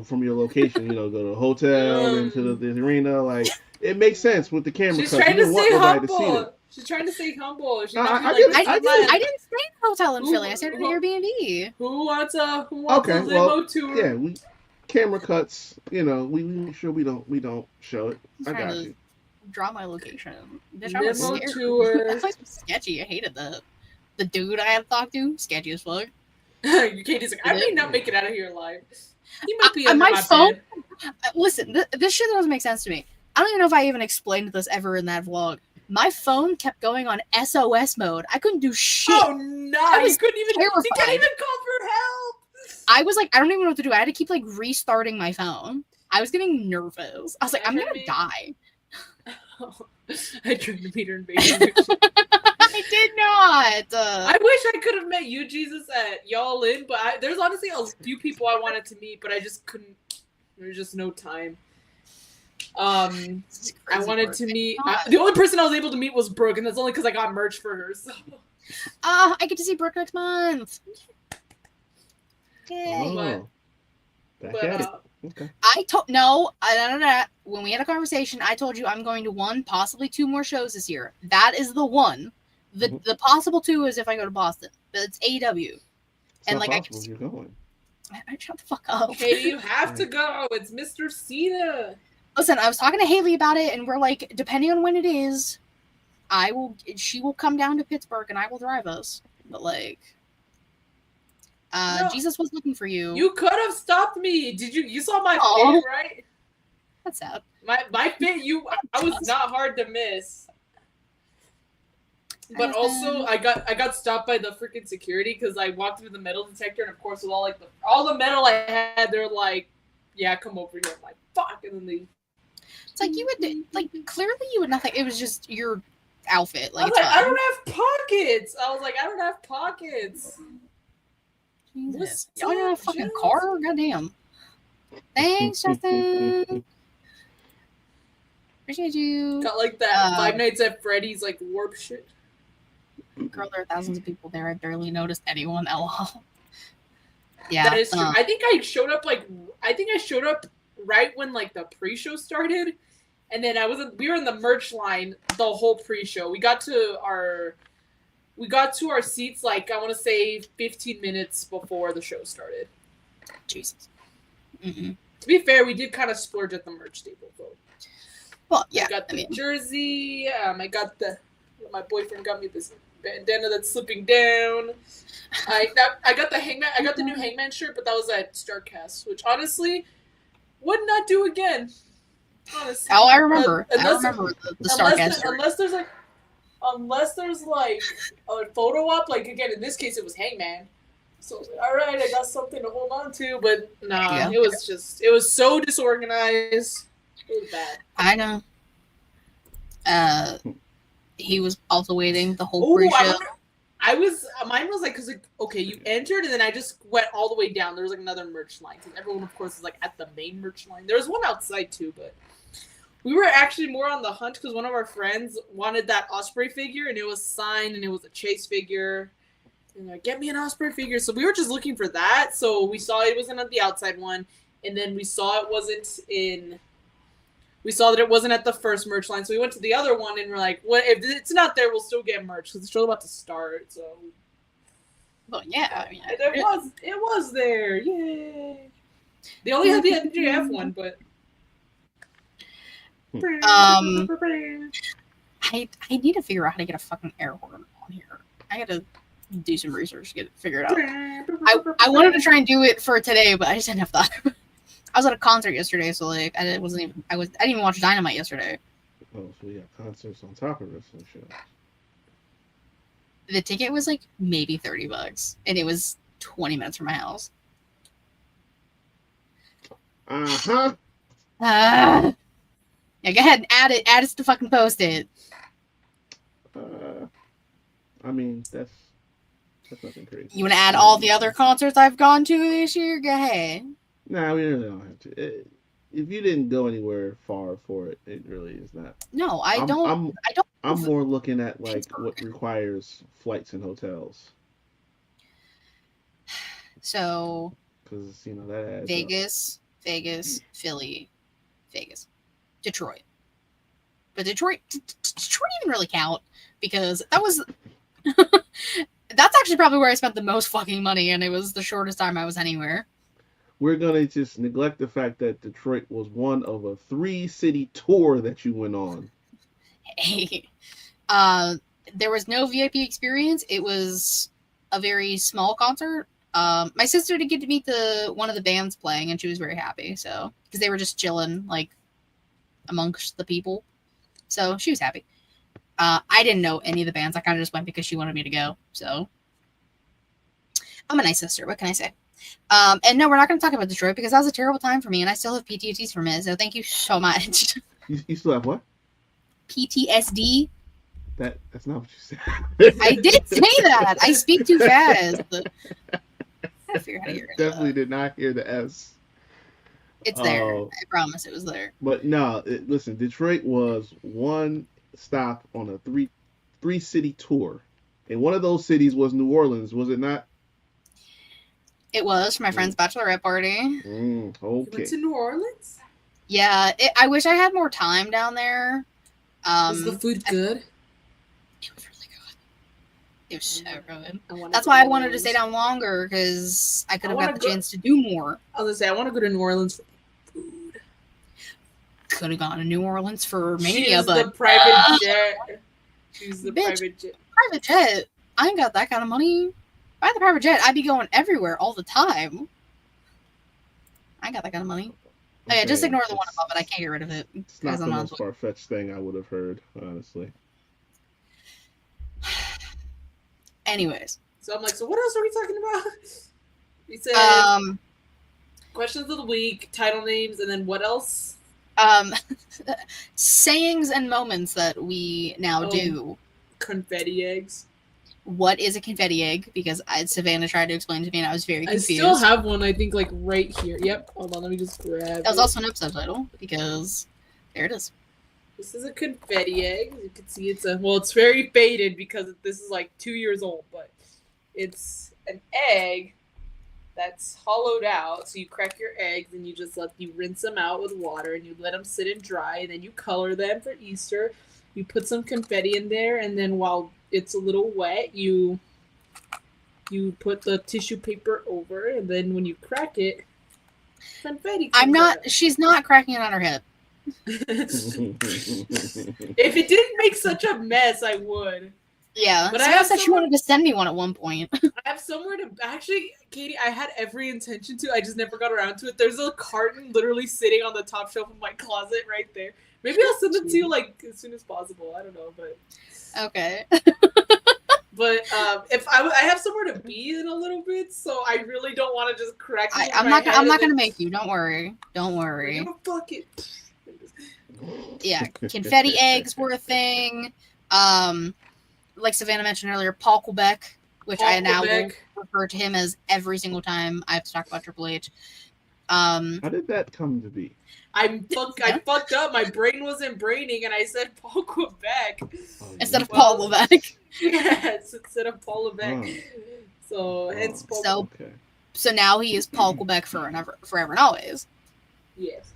S3: From your location, go to the hotel into the arena. Like it makes sense with the camera.
S2: She's trying to stay humble. She's trying to stay humble.
S1: I didn't stay in a hotel in Philly. I stayed in an Airbnb.
S2: Who wants a limo tour?
S3: Yeah, we camera cuts. We make sure we don't show it. I got you.
S1: Draw my location.
S2: Limo tour.
S1: That's like sketchy. I hated the dude I had to talk to. Sketchy as fuck.
S2: Katie's like, I may not make it out of here alive. He might be
S1: my phone. Listen, this shit doesn't make sense to me. I don't even know if I even explained this ever in that vlog. My phone kept going on SOS mode. I couldn't do shit.
S2: Oh no! You couldn't even. You can't even call for help.
S1: I was like, I don't even know what to do. I had to keep like restarting my phone. I was getting nervous. I was like, I'm gonna die.
S2: I tried to meet her in Vegas.
S1: I did not.
S2: I wish I could have met you, Jesus, at Y'all In, but there's honestly a few people I wanted to meet, but I just couldn't. There's just no time. I wanted to meet. The only person I was able to meet was Brooke, and that's only because I got merch for her. So.
S1: I get to see Brooke next month.
S3: Yay. Okay.
S1: I told when we had a conversation, I told you I'm going to 1, possibly 2 more shows this year. That is the one. The possible 2 is if I go to Boston, but it's AEW.
S3: And like you're going.
S1: I shut the fuck up.
S2: Okay, you have to go. It's Mr. Cena.
S1: Listen, I was talking to Haley about it, and we're like, depending on when it is, she will come down to Pittsburgh, and I will drive us. But like. No, Jesus was looking for you.
S2: You could have stopped me. Did you? You saw my fit, right?
S1: That's sad.
S2: My fit. I was not hard to miss. But also, I got stopped by the freaking security because I walked through the metal detector, and of course, with all the metal I had, they're like, "Yeah, come over here." I'm like, "Fuck!" And then they.
S1: It's like you would clearly you would nothing. It was just your outfit. Like,
S2: I don't have pockets. I was like, I don't have pockets.
S1: Jesus. Y'all got a fucking car? Goddamn. Thanks, Justin. Appreciate you.
S2: Got like that Five Nights at Freddy's like warp shit.
S1: Girl, there are thousands of people there. I barely noticed anyone. LOL. Yeah.
S2: That is true. I think I showed up right when like the pre-show started. And then we were in the merch line the whole pre-show. We got to our seats, like, I want to say 15 minutes before the show started.
S1: Jesus. Mm-mm.
S2: To be fair, we did kind of splurge at the merch table, though.
S1: Well, yeah.
S2: I got the jersey. My boyfriend got me this bandana that's slipping down. I got the Hangman. I got the new Hangman shirt, but that was at Starrcast, which honestly would not do again. Honestly.
S1: Oh, I remember. I remember the Starrcast shirt.
S2: Unless there's like a photo op, like again in this case it was Hangman. So I was like, all right, I got something to hold on to, but nah, it was so disorganized. It was bad.
S1: I know. He was also waiting the whole pre-show.
S2: Mine was like, cause like, okay, you entered and then I just went all the way down. There was like another merch line. Cause everyone of course is like at the main merch line. There was one outside too, but we were actually more on the hunt because one of our friends wanted that Osprey figure and it was signed and it was a Chase figure. And like, get me an Osprey figure. So we were just looking for that. So we saw it wasn't at the outside one. And then we saw that it wasn't at the first merch line. So we went to the other one and we're like, well, if it's not there, we'll still get merch because the show's about to start. So.
S1: Well, yeah. I mean,
S2: it was there. Yay. They only had the MJF one, but
S1: I need to figure out how to get a fucking air horn on here. I gotta do some research to get it figured out. I wanted to try and do it for today, but I just didn't have time. I was at a concert yesterday, so like I didn't even watch Dynamite yesterday.
S3: Oh, so we got concerts on top of wrestling shows.
S1: The ticket was like maybe $30, and it was 20 minutes from my house.
S3: Uh-huh.
S1: Yeah, go ahead and add it. Add it to fucking post it.
S3: I mean, that's nothing crazy.
S1: You want to add all the other concerts I've gone to this year? Go ahead.
S3: Nah, we really don't have to. If you didn't go anywhere far for it, it really is not.
S1: No, I don't.
S3: I'm more looking at like what requires flights and hotels.
S1: So,
S3: because that adds
S1: Vegas, Philly, Vegas, Detroit. But Detroit didn't really count because that was. That's actually probably where I spent the most fucking money, and it was the shortest time I was anywhere.
S3: We're gonna just neglect the fact that Detroit was one of a 3-city tour that you went on.
S1: Hey, there was no VIP experience. It was a very small concert. My sister did get to meet one of the bands playing, and she was very happy. So because they were just chilling like amongst the people, so she was happy. I didn't know any of the bands. I kind of just went because she wanted me to go. So I'm a nice sister. What can I say? And no, we're not going to talk about Detroit because that was a terrible time for me, and I still have PTSD from it. So thank you so much.
S3: You still have what?
S1: PTSD.
S3: That's not what you said.
S1: I did say that. I speak too fast. I figure how to hear it.
S3: Definitely did not hear the S.
S1: It's there. I promise it was there.
S3: But no, listen, Detroit was one stop on a three-city tour. And one of those cities was New Orleans, was it not?
S1: It was for my friend's bachelorette party.
S3: Okay.
S2: You went to New Orleans?
S1: Yeah, I wish I had more time down there.
S2: Was the food good?
S1: It was really good. It was so good. That's why I wanted to stay down longer, because I could have got the chance to do more.
S2: I was going to say, I want to go to New Orleans for food.
S1: Could have gone to New Orleans for Mania, but...
S2: the private jet. Choose the private jet.
S1: Private jet? I ain't got that kind of money. If I had the private jet, I'd be going everywhere all the time. I ain't got that kind of money. Oh, yeah, just ignore the one above it. I can't get rid of it.
S3: It's not the most far-fetched thing I would have heard, honestly.
S1: Anyways.
S2: So I'm like, so what else are we talking about? We said questions of the week, title names, and then what else?
S1: Sayings and moments that we now do.
S2: Confetti eggs.
S1: What is a confetti egg? Because Savannah tried to explain to me and I was very confused.
S2: I still have one, I think, like right here. Yep. Hold on, let me just grab it.
S1: That was also an episode title because there it is.
S2: This is a confetti egg. As you can see, it's very faded because this is like 2 years old, but it's an egg that's hollowed out. So you crack your eggs and you rinse them out with water and you let them sit and dry, and then you color them for Easter. You put some confetti in there, and then while it's a little wet, you put the tissue paper over, and then when you crack it, confetti comes out.
S1: She's not cracking it on her hip.
S2: If it didn't make such a mess, I would.
S1: Yeah, but I said she wanted to send me one at one point.
S2: I have somewhere to actually, Katie. I had every intention to. I just never got around to it. There's a carton literally sitting on the top shelf of my closet right there. Maybe I'll send it to you like as soon as possible. I don't know, but
S1: okay.
S2: But if I have somewhere to be in a little bit, so I really don't want to just crack it.
S1: I'm not gonna make you. Don't worry. Don't worry.
S2: I'm gonna fuck it.
S1: Yeah, confetti eggs were a thing. Like Savannah mentioned earlier, Paul Quebec, which I now will refer to him as every single time I have to talk about Triple H.
S3: How did that come to be?
S2: I fucked up. My brain wasn't braining, and I said Paul Quebec
S1: instead of Paul Levesque.
S2: Yes, instead of Paul Levesque. So hence Paul.
S1: So now he is Paul Quebec forever and always.
S2: Yes.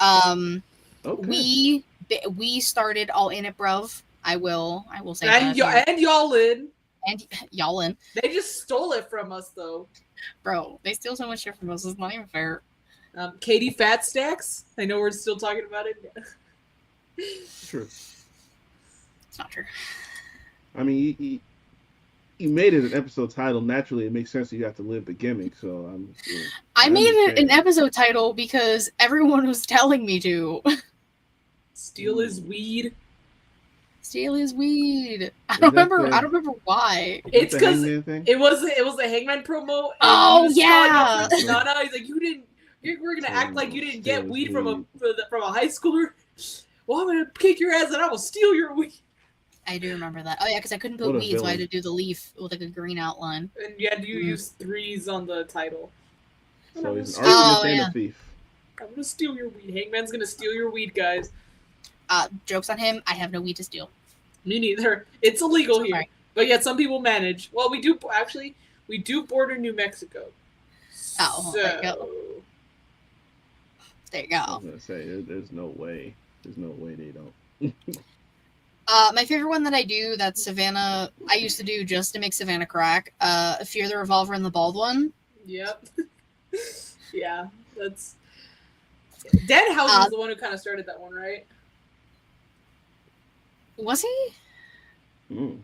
S1: We started All In It, bruv. I will say
S2: and
S1: that.
S2: And Y'allin.
S1: And Y'allin.
S2: They just stole it from us, though.
S1: Bro, they steal so much shit from us. It's not even fair.
S2: Katie Fat Stacks. I know we're still talking about it.
S3: True.
S1: It's not true.
S3: I mean, you made it an episode title. Naturally, it makes sense that you have to live the gimmick. So
S1: I made it an episode title because everyone was telling me to.
S2: Steal his weed.
S1: Steal his weed. I don't remember why.
S2: It's because it was a Hangman promo.
S1: Oh yeah.
S2: Nana, he's like, we're gonna act like you didn't get weed from a high schooler. Well, I'm gonna kick your ass and I will steal your weed.
S1: I do remember that. Oh yeah, because I couldn't put weed, so I had to do the leaf with like a green outline.
S2: And you had to use 3s on the title.
S3: So he's an arsonist and a thief.
S2: I'm gonna steal your weed. Hangman's gonna steal your weed, guys.
S1: Joke's on him. I have no weed to steal.
S2: Me neither. It's illegal here.
S1: Right.
S2: But yet some people manage. Well, we do border New Mexico.
S1: Oh, so, there you go. There you go.
S3: I was gonna say, there's no way they don't.
S1: My favorite one that I do, that's Savannah, I used to do just to make Savannah crack. Fear the Revolver and the Bald One.
S2: Yep. Yeah, that's... Deadhouse was the one who kind of started that one, right?
S1: Was he?
S3: Mm.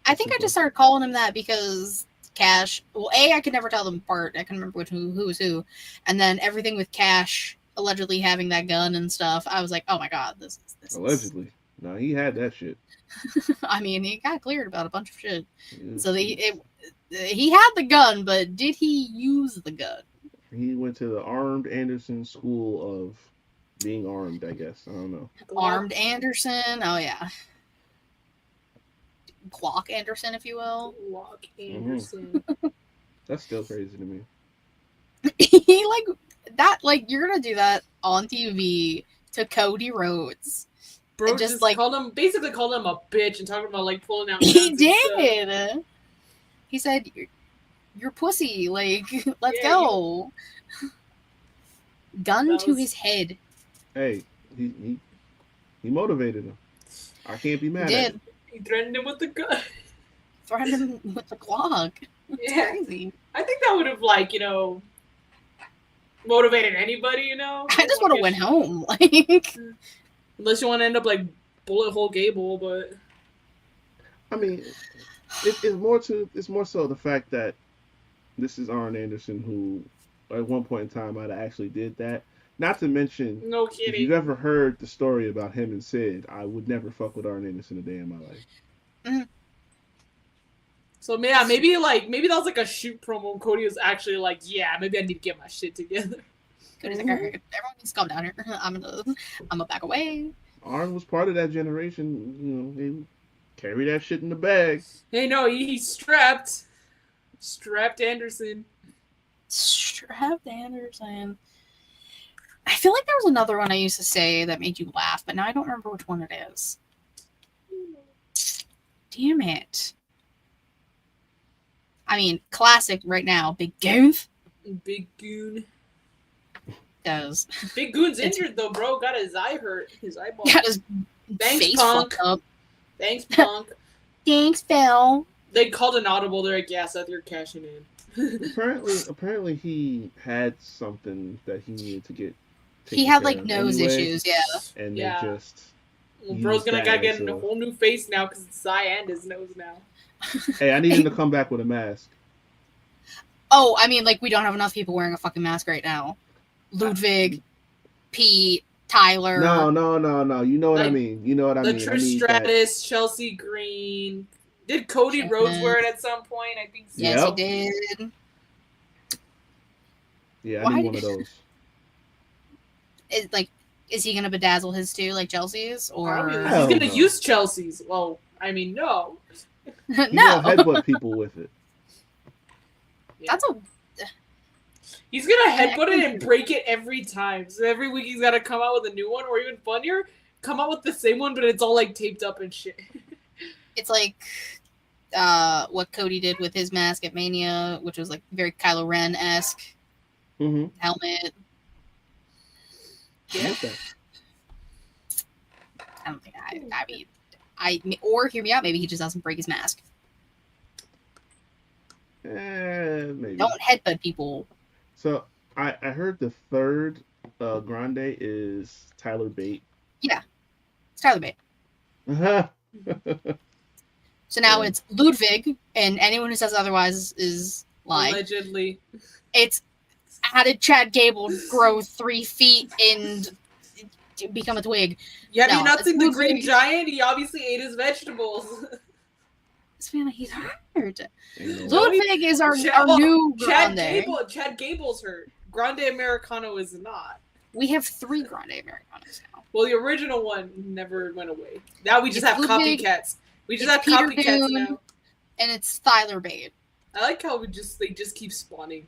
S1: I think I just started calling him that because Cash... Well, I could never tell them apart. I couldn't remember who was who. And then everything with Cash allegedly having that gun and stuff, I was like, oh my god, this
S3: allegedly. No, he had that shit.
S1: I mean, he got cleared about a bunch of shit. So he had the gun, but did he use the gun?
S3: He went to the Armed Anderson School of being armed, I guess. I don't know.
S1: Armed Anderson? Oh, yeah. Glock Anderson, if you will.
S2: Glock Anderson.
S3: Mm-hmm. That's still crazy to me.
S1: He, you're gonna do that on TV to Cody Rhodes.
S2: Bro just called him a bitch and talking about like pulling out.
S1: He did. He said, "You're pussy. Like, let's go." Gun to his head.
S3: Hey, he motivated him. I can't be mad at him.
S2: He threatened him with the gun.
S1: Threatened him with the Glock. It's crazy.
S2: I think that would have motivated anybody.
S1: I just would have went home.
S2: Unless you want to end up like Bullet Hole Gable, but
S3: I mean, it's more so the fact that this is Arn Anderson, who at one point in time might have actually did that. Not to mention,
S2: no kidding.
S3: If you've ever heard the story about him and Sid, I would never fuck with Arn Anderson a day in my life.
S1: Mm-hmm.
S2: So yeah, maybe that was like a shoot promo. Cody was actually like, yeah, maybe I need to get my shit together.
S1: Cody's like, all right, everyone needs to calm down here. I'm gonna back away.
S3: Arn was part of that generation. He carry that shit in the bag.
S2: Hey, no, he's strapped. Strapped Anderson.
S1: Strapped Anderson. I feel like there was another one I used to say that made you laugh, but now I don't remember which one it is. Damn it. I mean, classic right now, Big Goon.
S2: Big Goon.
S1: Does.
S2: Big Goon's injured though, bro. Got his eye hurt. His eyeball.
S1: Got his
S2: Thanks,
S1: face
S2: Punk.
S1: fucked up.
S2: Thanks, Punk.
S1: Thanks, Phil.
S2: They called an audible. They're like, yeah, Seth, you're cashing in.
S3: Apparently he had something that he needed to get.
S1: He had like nose issues, yeah.
S3: And they just.
S2: Well, bro's gotta get a whole new face now because it's his eye and his nose now.
S3: Hey, I need him to come back with a mask.
S1: Oh, I mean, like, we don't have enough people wearing a fucking mask right now. Ludwig, Pete, Tyler.
S3: No. You know what I mean. You know what I mean.
S2: Trish Stratus, Chelsea Green. Did Cody Rhodes wear it at some point? I think so.
S1: Yes, he did.
S3: Yeah, I need one of those.
S1: Is he gonna bedazzle his too, like Chelsea's, or
S2: he's gonna use Chelsea's? Well, I mean, no.
S1: No.
S3: Headbutt people with it.
S1: Yeah.
S2: He's gonna headbutt it and break it every time. So every week he's gotta come out with a new one, or even funnier, come out with the same one, but it's all like taped up and shit.
S1: It's like what Cody did with his mask at Mania, which was like very Kylo Ren-esque helmet.
S2: Yeah.
S1: I don't think I mean, or hear me out, maybe he just doesn't break his mask.
S3: Maybe.
S1: Don't headbutt people.
S3: So I heard the third Grande is Tyler Bate.
S1: Yeah, it's Tyler Bate.
S3: Uh-huh.
S1: So now it's Ludwig, and anyone who says otherwise is lying.
S2: Allegedly.
S1: It's how did Chad Gable grow 3 feet and become a twig?
S2: Yeah, have you not seen the Green Giant? He obviously ate his vegetables.
S1: Man, he's hurt. Ludwig is our new Grande.
S2: Chad Gable's hurt. Grande Americano is not.
S1: We have 3 Grande Americanos now.
S2: Well, the original one never went away. Now we just have Ludwig, copycats. We just have
S1: Peter
S2: copycats
S1: Boone,
S2: now.
S1: And it's Tyler Bate.
S2: I like how they just keep spawning.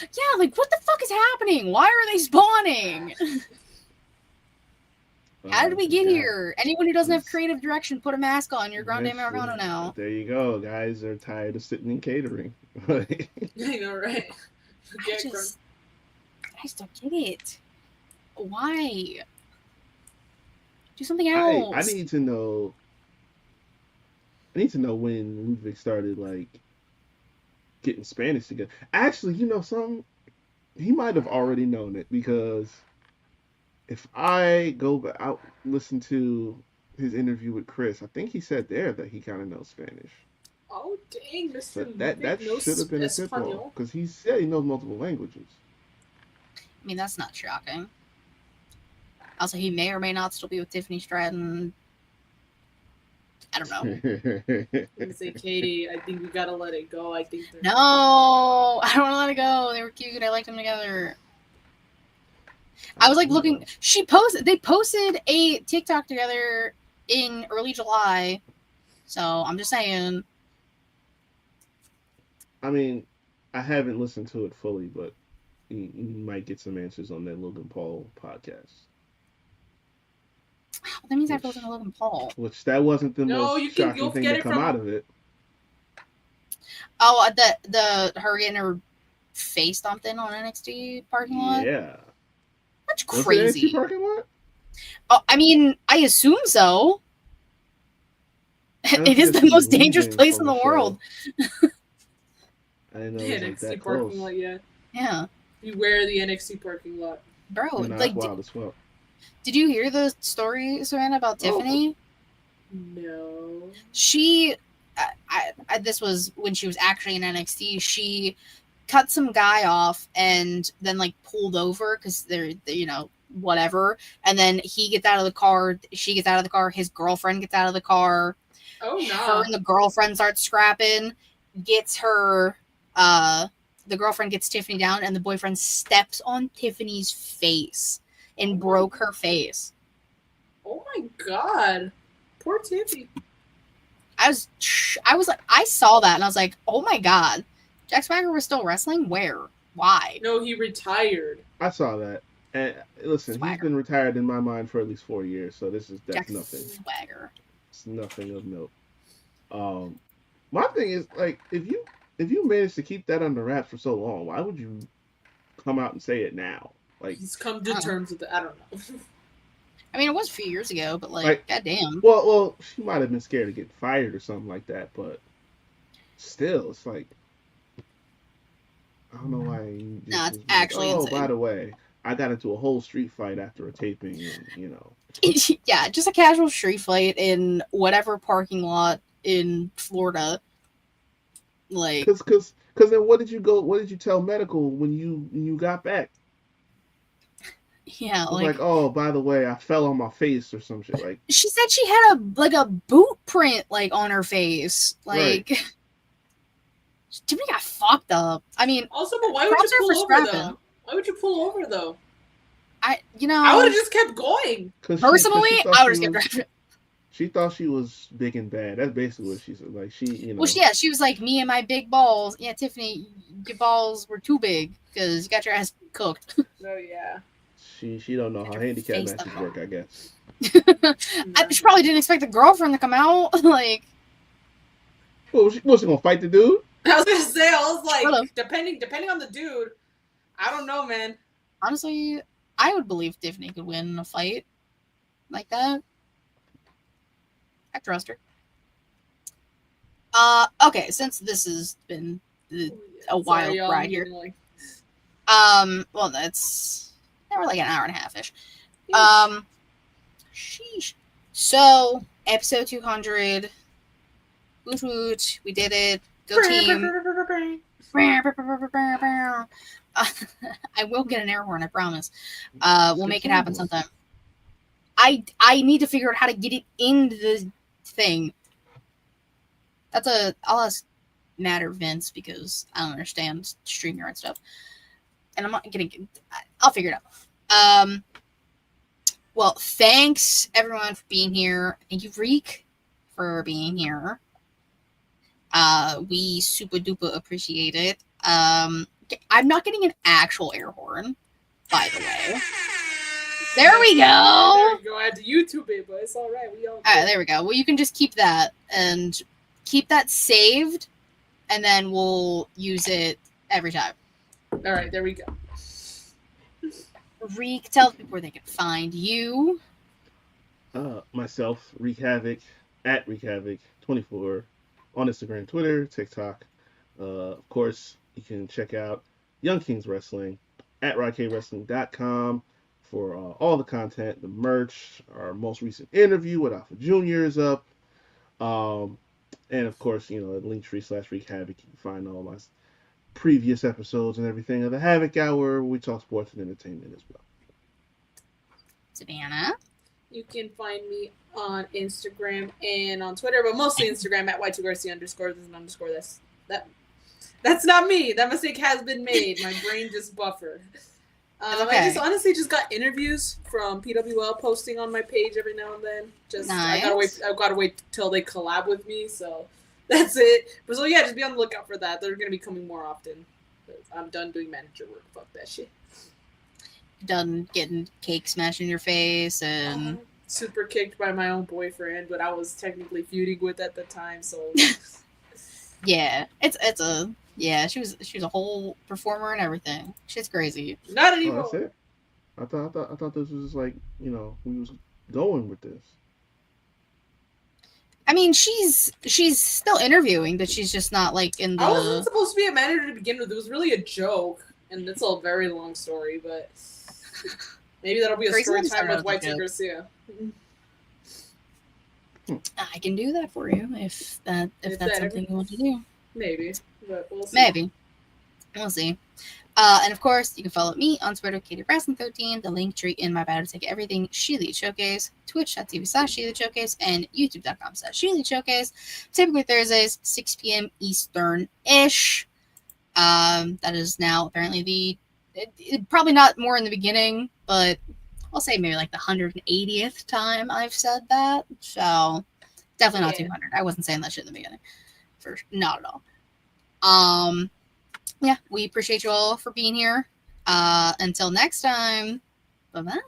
S1: Yeah, like what the fuck is happening? Why are they spawning? How did we get here? Anyone who doesn't have creative direction, put a mask on. You're Grande Americano now.
S3: There you go. Guys are tired of sitting in catering.
S2: I know, right?
S1: I just don't get it. Why? Do something else.
S3: I need to know. I need to know when Ludwig started like getting Spanish together. Actually, you know something? He might have already known it because if I go back, I'll listen to his interview with Chris. I think he said there that he kind of knows Spanish.
S2: Oh dang, Mr.
S3: So that should have been a tip off because he said he knows multiple languages.
S1: I mean, that's not shocking. Also, he may or may not still be with Tiffany Stratton. I don't know.
S2: I'm gonna say, Katie, I think we gotta let it go. I think
S1: no, I don't want to let it go. They were cute. I liked them together. I was like looking. They posted a TikTok together in early July. So I'm just saying.
S3: I mean, I haven't listened to it fully, but you might get some answers on that Logan Paul podcast.
S1: That means I have to listen to Logan Paul.
S3: Which that wasn't the most shocking thing to come out of it.
S1: Oh, the her getting her face stomped in on NXT parking lot?
S3: Yeah.
S1: That's crazy.
S3: Was it NXT parking lot?
S1: Oh, I mean, I assume so. It is the most dangerous place in the world.
S3: I didn't know it was like that close.
S2: Parking lot, yeah.
S1: Yeah.
S2: Beware the NXT parking lot.
S1: Bro,
S3: like wild as well.
S1: Did you hear the story, Savannah, about Tiffany?
S2: No.
S1: She, this was when she was actually in NXT. She cut some guy off and then like pulled over because they're whatever. And then he gets out of the car. She gets out of the car. His girlfriend gets out of the car.
S2: Oh no.
S1: Her and the girlfriend start scrapping. Gets her. The girlfriend gets Tiffany down, and the boyfriend steps on Tiffany's face. And broke her face.
S2: Oh my god. Poor Tiffy.
S1: I was like, I saw that and I was like, oh my god. Jack Swagger was still wrestling? Where? Why?
S2: No, he retired.
S3: I saw that. And listen, Swagger. He's been retired in my mind for at least 4 years, so that's nothing.
S1: Swagger.
S3: It's nothing of note. My thing is, like, if you managed to keep that under wraps for so long, why would you come out and say it now? Like,
S2: he's come to terms with it. I don't know.
S1: I mean, it was a few years ago, but like goddamn.
S3: Well, she might have been scared to get fired or something like that, but still, it's like I don't know why.
S1: No, it's actually insane.
S3: By the way, I got into a whole street fight after a taping, and
S1: yeah, just a casual street fight in whatever parking lot in Florida. Like,
S3: because then what did you tell medical when you got back?
S1: Yeah,
S3: like, oh, by the way, I fell on my face or some shit. Like,
S1: she said she had a boot print like on her face. Like, right. Tiffany got fucked up. I mean,
S2: also, but why would you pull over though? Why would you pull over though?
S1: I would
S2: have just kept going.
S1: Personally, I would have kept driving.
S3: She thought she was big and bad. That's basically what she said. Like,
S1: Well, yeah, she was like, me and my big balls. Yeah, Tiffany, your balls were too big because you got your ass cooked.
S2: Oh yeah.
S3: She don't know how handicap matches work, I guess.
S1: She probably didn't expect the girlfriend to come out. Like,
S3: well, was she gonna fight the dude?
S2: I was gonna say, like, depending on the dude, I don't know, man.
S1: Honestly, I would believe Tiffany could win in a fight like that. I trust her. Okay, since this has been a wild ride here. Well, that's we're like an hour and a half ish. Sheesh. So episode 200. Woot woot. We did it. Go team. I will get an air horn, I promise. We'll make it happen sometime. I need to figure out how to get it into the thing. I'll ask Matt or Vince because I don't understand StreamYard stuff. And I'm not getting. I'll figure it out. Well, thanks everyone for being here. Thank you, Reek, for being here. We super duper appreciate it. I'm not getting an actual air horn, by the way. There we go.
S2: There we go. I had to YouTube it, but it's all right. All
S1: right, there we go. Well, you can just keep that and keep that saved, and then we'll use it every time.
S2: All right, there we go.
S1: Reek, tell people where they can find you.
S3: Myself, Reek Havoc, at Reek Havoc 24 on Instagram, Twitter, TikTok. Of course, you can check out Young Kings Wrestling at RodKWrestling.com for all the content, the merch. Our most recent interview with Alpha Jr. is up. And of course, at Linktree/Reek Havoc, you can find all my previous episodes and everything of the Havoc Hour, where we talk sports and entertainment as well.
S1: Savannah?
S2: You can find me on Instagram and on Twitter, but mostly Instagram at Y2Garcia_. There's an underscore. That's not me. That mistake has been made. My brain just buffered. Okay. I just honestly got interviews from PWL posting on my page every now and then. Nice. I gotta wait till they collab with me, so that's it. But so yeah, just be on the lookout for that. They're gonna be coming more often. I'm done doing manager work. Fuck that shit.
S1: Done getting cake smashed in your face and
S2: super kicked by my own boyfriend, but I was technically feuding with at the time, so
S1: yeah, she was a whole performer and everything. Shit's crazy.
S2: Not anymore.
S3: Oh, that's it. I thought this was like, we was going with this.
S1: I mean, she's still interviewing, but she's just not like in the.
S2: I wasn't supposed to be a manager to begin with. It was really a joke, and it's a very long story, but maybe that'll be a story time with Y2Garcia.
S1: I can do that for you if that's something you want to do.
S2: Maybe, but we'll see.
S1: Maybe. We'll see. And of course, you can follow me on Twitter, KatieBrasson13, the link tree in my bio to take everything She Elite Showcase, twitch.tv/She Elite Showcase, and youtube.com/She Elite Showcase. Typically Thursdays, 6 p.m. Eastern-ish. That is now apparently probably not more in the beginning, but I'll say maybe like the 180th time I've said that. So definitely not 200. I wasn't saying that shit in the beginning. Not at all. Yeah, we appreciate you all for being here. Until next time, bye-bye.